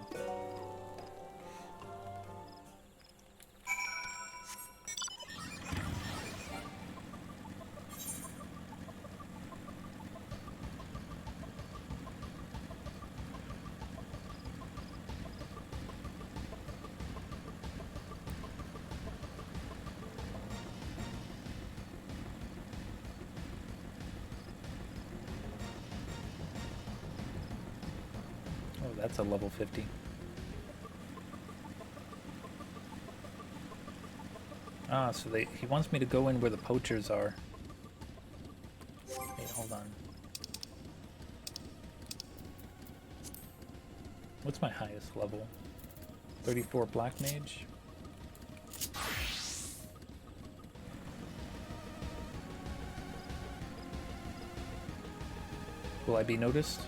that's a level 50. Ah, so he wants me to go in where the poachers are. Wait, hold on. What's my highest level? 34 Black Mage? Will I be noticed?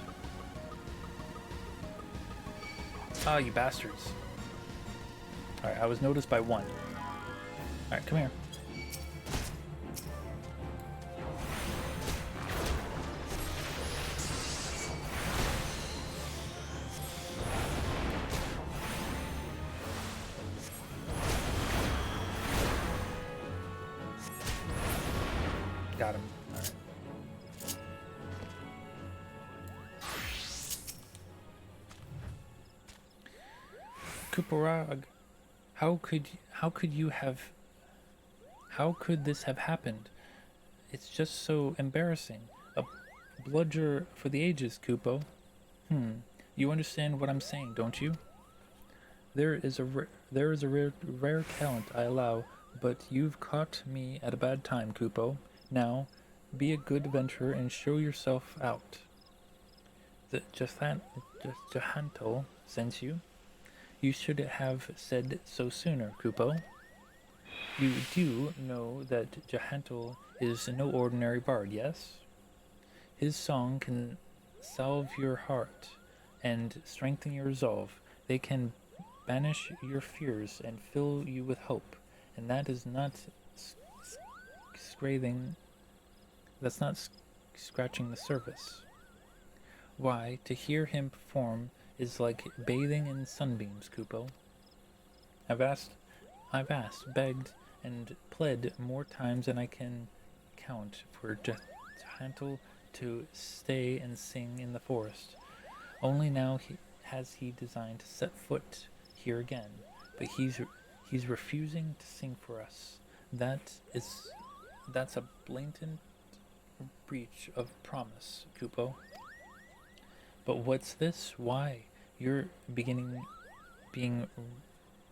Ah, you bastards. Alright, I was noticed by one. Alright, come here. Got him. Alright. Kuporag, how could this have happened? It's just so embarrassing. A bludger for the ages, Kupo. You understand what I'm saying, don't you? There is a rare talent I allow, but you've caught me at a bad time, Kupo. Now, be a good adventurer and show yourself out. The Jahantel sent you. You should have said so sooner, Kupo. You do know that Jahantel is no ordinary bard, yes? His song can salve your heart and strengthen your resolve. They can banish your fears and fill you with hope. And that is not scratching the surface. Why, to hear him perform is like bathing in sunbeams, Kupo. I've asked, begged, and pled more times than I can count for Jahantel to stay and sing in the forest. Only now has he designed to set foot here again, but he's refusing to sing for us. That's a blatant breach of promise, Kupo. But what's this? Why? Your being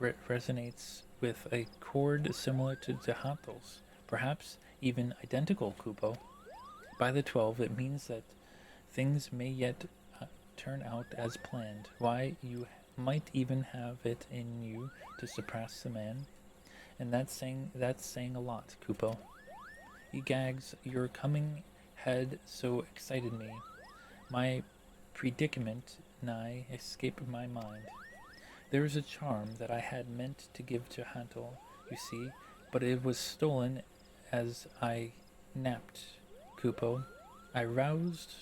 resonates with a chord similar to Jahantel's, perhaps even identical, Kupo. By the 12, it means that things may yet turn out as planned. Why, you might even have it in you to surpass the man. And that's saying a lot, Kupo. Gags, your coming had so excited me. My predicament nigh escaped my mind. There was a charm that I had meant to give to Jahantel, you see, but it was stolen as I napped, Kupo. I roused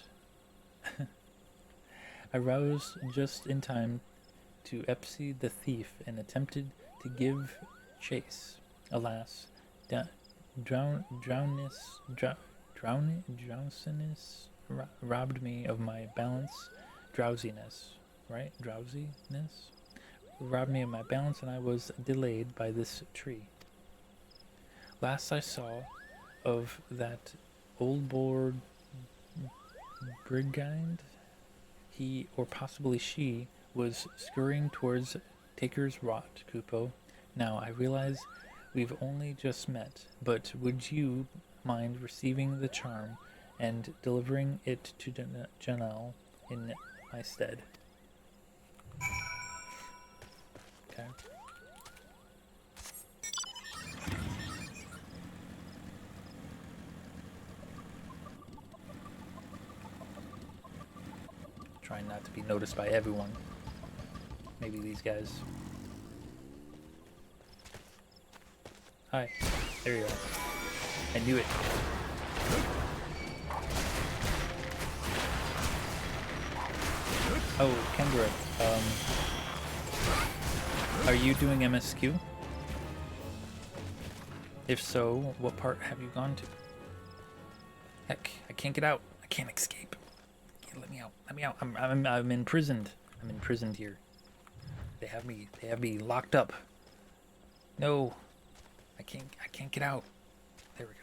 just in time to Epsy the thief and attempted to give chase. Alas, drowsiness robbed me of my balance. Drowsiness robbed me of my balance, and I was delayed by this tree. Last I saw of that old bored brigand, he, or possibly she, was scurrying towards Taker's Rot, Kupo. Now, I realize we've only just met, but would you mind receiving the charm and delivering it to Janelle in my stead? Okay. Trying not to be noticed by everyone. Maybe these guys. Hi. There you are. I knew it. Oh, Kendra. Are you doing MSQ? If so, what part have you gone to? Heck, I can't get out. I can't escape. Let me out. Let me out. I'm imprisoned. I'm imprisoned here. They have me locked up. No. I can't get out. There we go.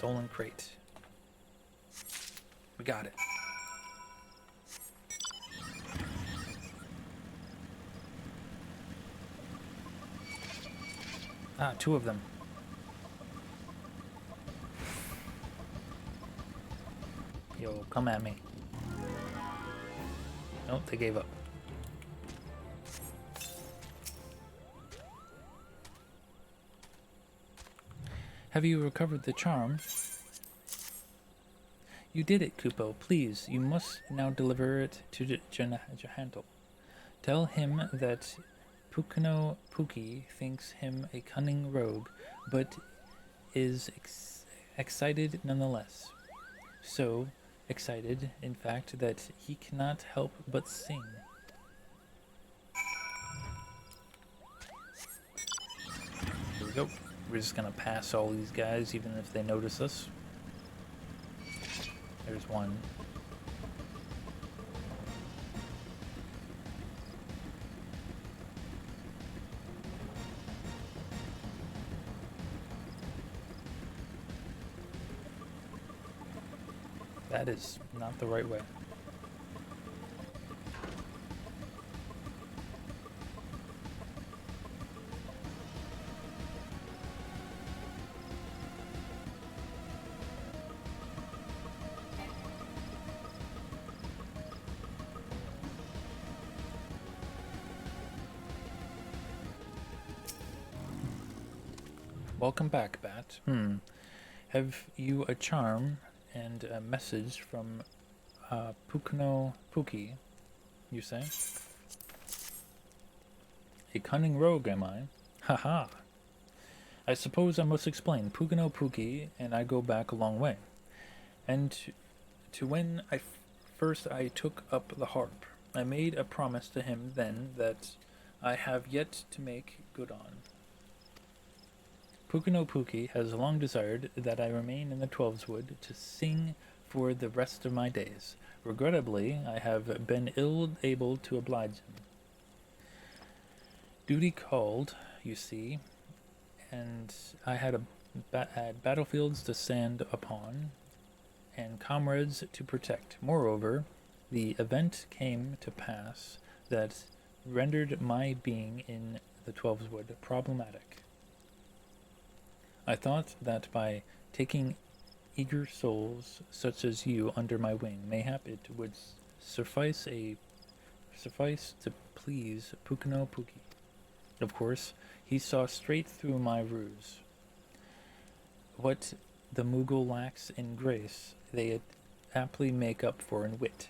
Stolen crate. We got it. Ah, 2 of them. Yo, come at me. Nope, they gave up. Have you recovered the charm? You did it, Kupo. Please, you must now deliver it to Jahantel. Tell him that Pukano Puki thinks him a cunning rogue, but is excited nonetheless. So excited, in fact, that he cannot help but sing. Here we go. We're just gonna pass all these guys, even if they notice us. There's one. That is not the right way. Welcome back, Bat. Have you a charm and a message from Pukano Puki, you say? A cunning rogue, am I? Haha. I suppose I must explain. Pukano Puki and I go back a long way. And to when first I took up the harp. I made a promise to him then that I have yet to make good on. Pukano Puki has long desired that I remain in the Twelveswood to sing for the rest of my days. Regrettably, I have been ill able to oblige him. Duty called, you see, and I had had battlefields to stand upon, and comrades to protect. Moreover, the event came to pass that rendered my being in the Twelveswood problematic. I thought that by taking eager souls such as you under my wing, mayhap it would suffice to please Pukano Puki. Of course, he saw straight through my ruse. What the Moogle lacks in grace, they aptly make up for in wit.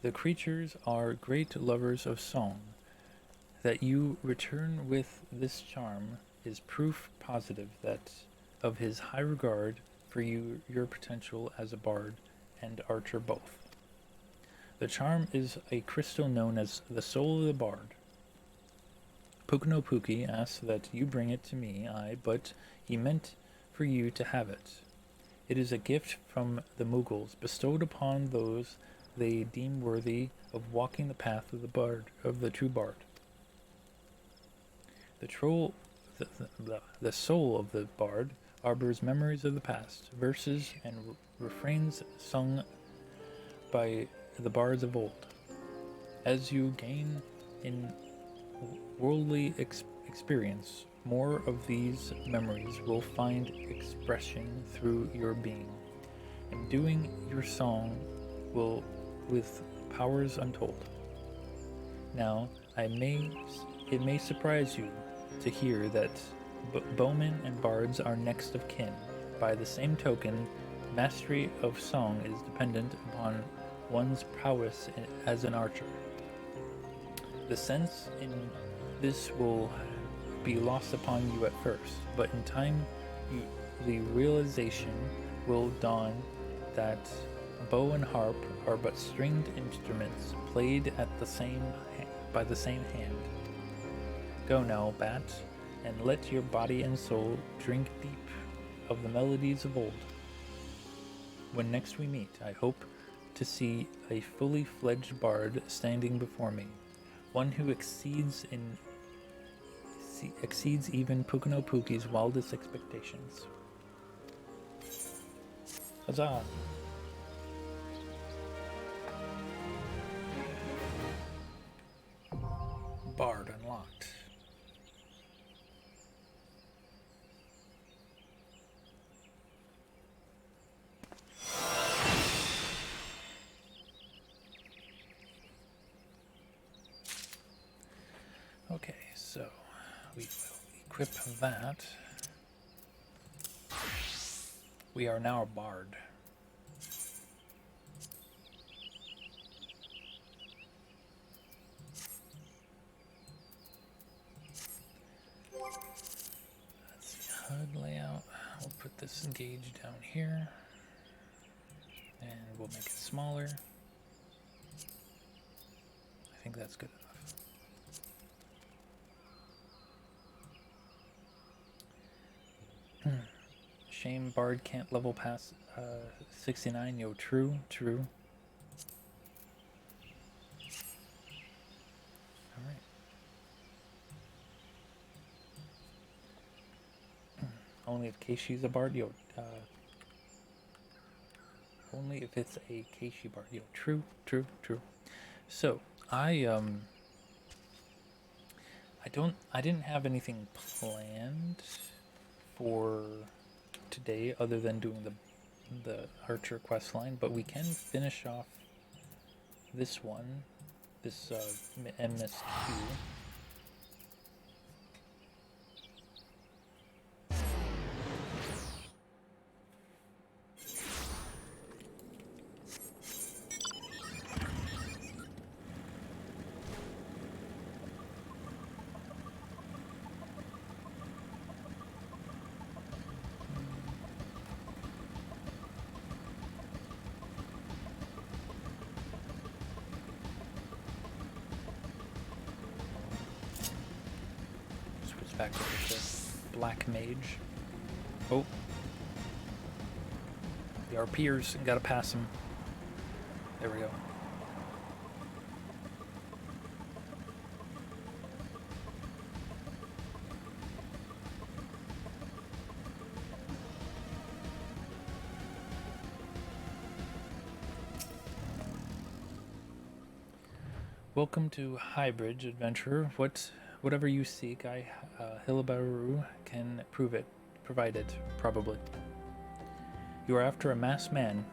The creatures are great lovers of song. That you return with this charm is proof positive that of his high regard for you, your potential as a bard and archer both. The charm is a crystal known as the soul of the bard. Pukano Puki asks that you bring it to me, but he meant for you to have it. It is a gift from the Moogles, bestowed upon those they deem worthy of walking the path of the bard, of the true bard. The soul of the bard harbors memories of the past, verses and refrains sung by the bards of old. As you gain in worldly experience, more of these memories will find expression through your being, and doing your song will with powers untold. Now, it may surprise you to hear that bowmen and bards are next of kin. By the same token, mastery of song is dependent upon one's prowess as an archer. The sense in this will be lost upon you at first, but in time the realization will dawn that bow and harp are but stringed instruments played at by the same hand. Go now, Bat, and let your body and soul drink deep of the melodies of old. When next we meet, I hope to see a fully fledged bard standing before me, one who exceeds even Pukano Puki's wildest expectations. Huzzah! Bard unlocked. Okay, so we will equip that. We are now a bard. Let's see, HUD layout. We'll put this gauge down here. And we'll make it smaller. I think that's good enough. Shame Bard can't level past 69. Yo, true. Alright. Only if Keishi's a Bard, yo. Only if it's a Keishi Bard, yo. True. So, I didn't have anything planned for today other than doing the Archer quest line, but we can finish off this one, this MSQ. Back over to Black Mage. Oh. The RPers, gotta pass them. There we go. Welcome to Highbridge, adventurer. Whatever you seek, Hilabaru can provide it, probably. You are after a masked man.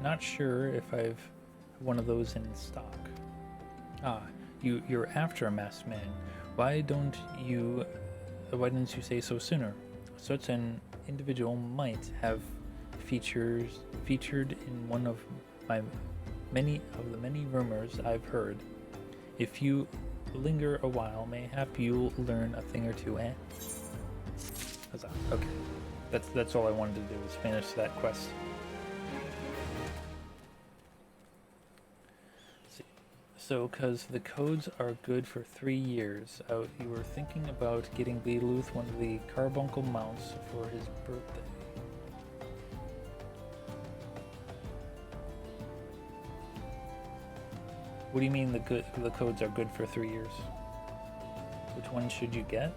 Not sure if I've one of those in stock. You're after a masked man. Why didn't you say so sooner? Such an individual might have featured in one of the many rumors I've heard. If you linger a while, mayhap you'll learn a thing or two, eh? Huzzah. Okay. That's all I wanted to do, was finish that quest. Let's see. So, cause the codes are good for 3 years, you were thinking about getting Beeluth one of the carbuncle mounts for his birthday. What do you mean the codes are good for 3 years? Which one should you get?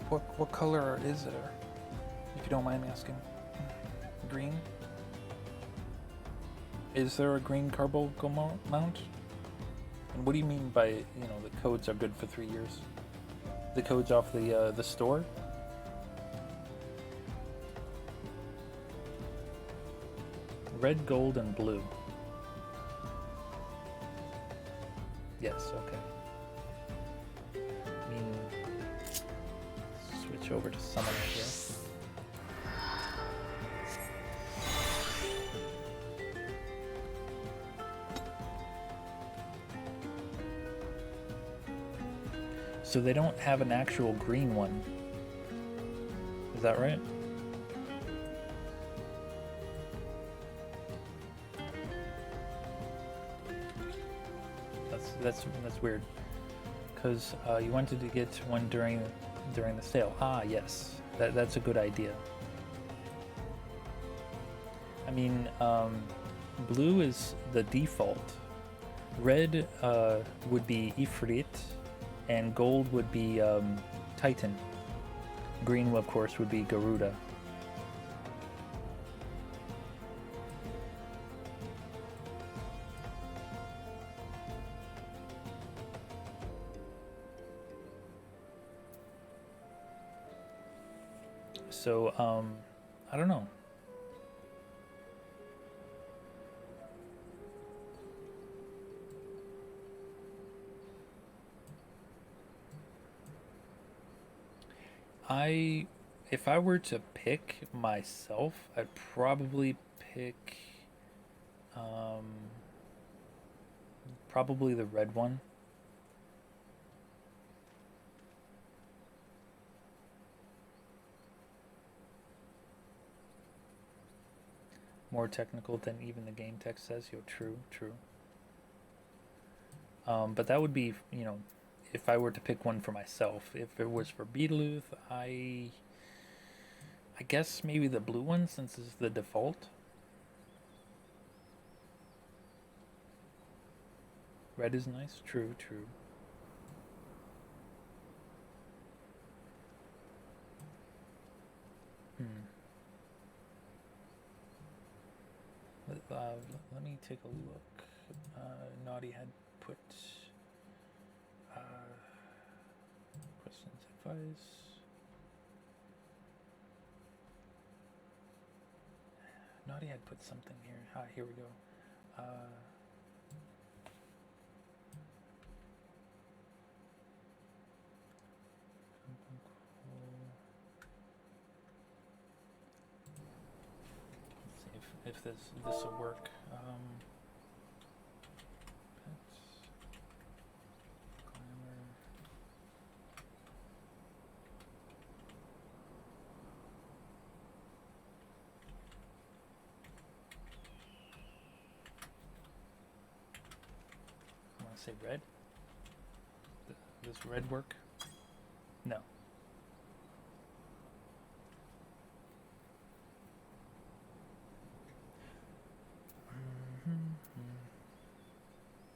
What color is there? If you don't mind me asking. Green? Is there a green carbuncle mount? And what do you mean by, the codes are good for 3 years? The codes off the store? Red, gold, and blue. Yes, okay. Switch over to summoner here. So they don't have an actual green one. Is that right? That's weird, because you wanted to get one during the sale. Ah, yes, that's a good idea. I mean, blue is the default, Red would be Ifrit, and gold would be Titan. Green, of course, would be Garuda. So, I don't know. If I were to pick myself, I'd probably pick, probably the red one. More technical than even the game text says. Yo, true. But that would be, you know, if I were to pick one for myself. If it was for Beetlejuice, I guess maybe the blue one, since it's the default. Red is nice. True. Let me take a look. Naughty had put questions, advice. Naughty had put something here. Here we go. Something cool. Let's see if this will work. Pets, glamour. I want to say red. Does red work? No.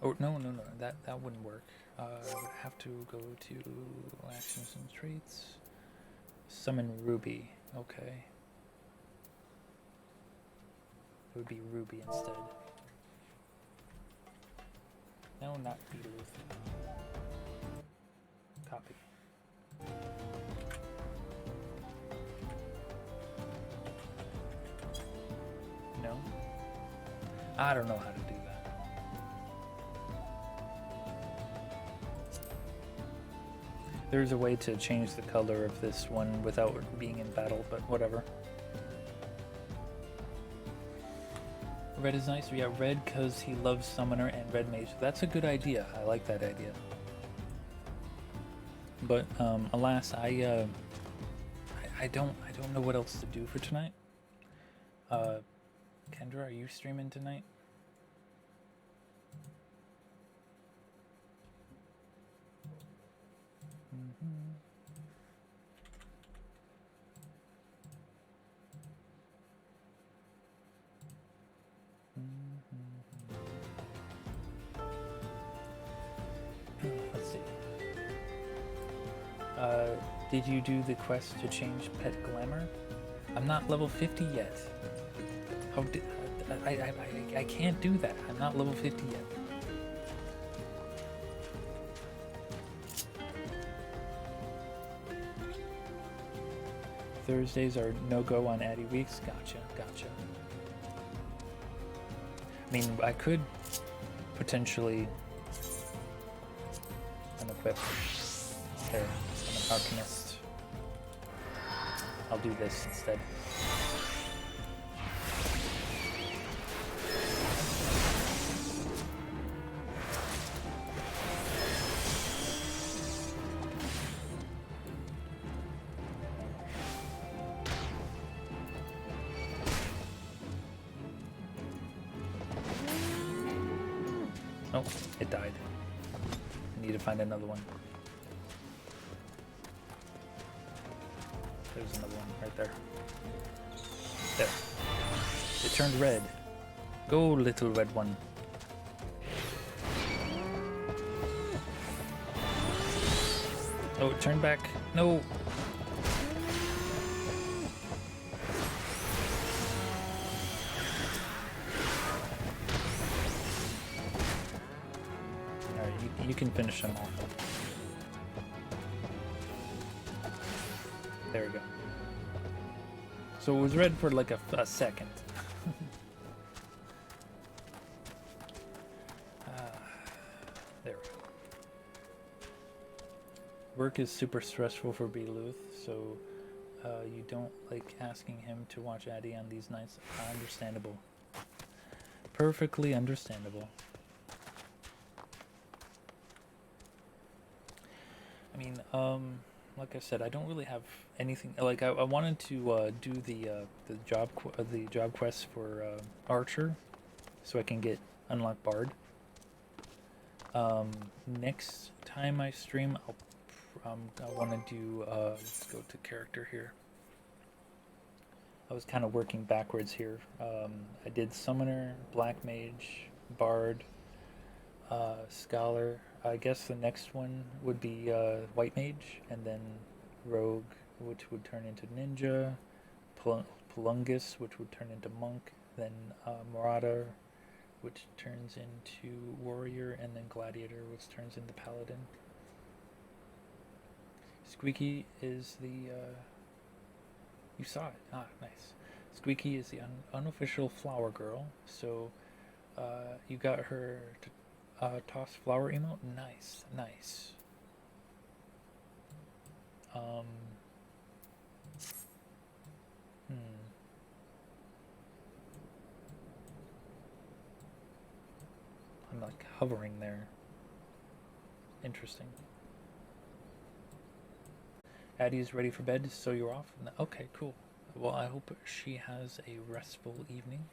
Oh, no, that wouldn't work. I would have to go to actions and traits. Summon Ruby. Okay. It would be Ruby instead. No, not Beetlejuice. Copy. No? I don't know how to do that. There's a way to change the color of this one without being in battle, but whatever. Red is nice. We got red because he loves summoner and red mage. That's a good idea. I like that idea. But alas, I don't know what else to do for tonight. Kendra, are you streaming tonight? Let's see. Did you do the quest to change pet glamour? I'm not level 50 yet. How did I can't do that. I'm not level 50 yet. Thursdays are no-go on Addy weeks. Gotcha. I mean, I could potentially unequip. There, I'm an alchemist. I'll do this instead. Oh, it died. I need to find another one. There's another one right there. There. It turned red. Go, little red one. Oh, turn back. No. Alright, you can finish them off. There we go. So it was red for like a second. There we go. Work is super stressful for B. Luth, so you don't like asking him to watch Addy on these nights. Understandable. Perfectly understandable. I mean, like I said, I don't really have anything. Like I wanted to do the job quest for Archer, so I can get unlock Bard. Next time I stream, I want to do. Let's go to character here. I was kind of working backwards here. I did Summoner, Black Mage, Bard, Scholar. I guess the next one would be White Mage, and then Rogue, which would turn into Ninja, Pelungus, which would turn into Monk, then Marauder, which turns into Warrior, and then Gladiator, which turns into Paladin. Squeaky is the... you saw it. Ah, nice. Squeaky is the unofficial flower girl, so you got her to toss flower emote. Nice, nice. I'm like hovering there. Interesting. Addie's ready for bed, so you're off? Okay, cool. Well, I hope she has a restful evening.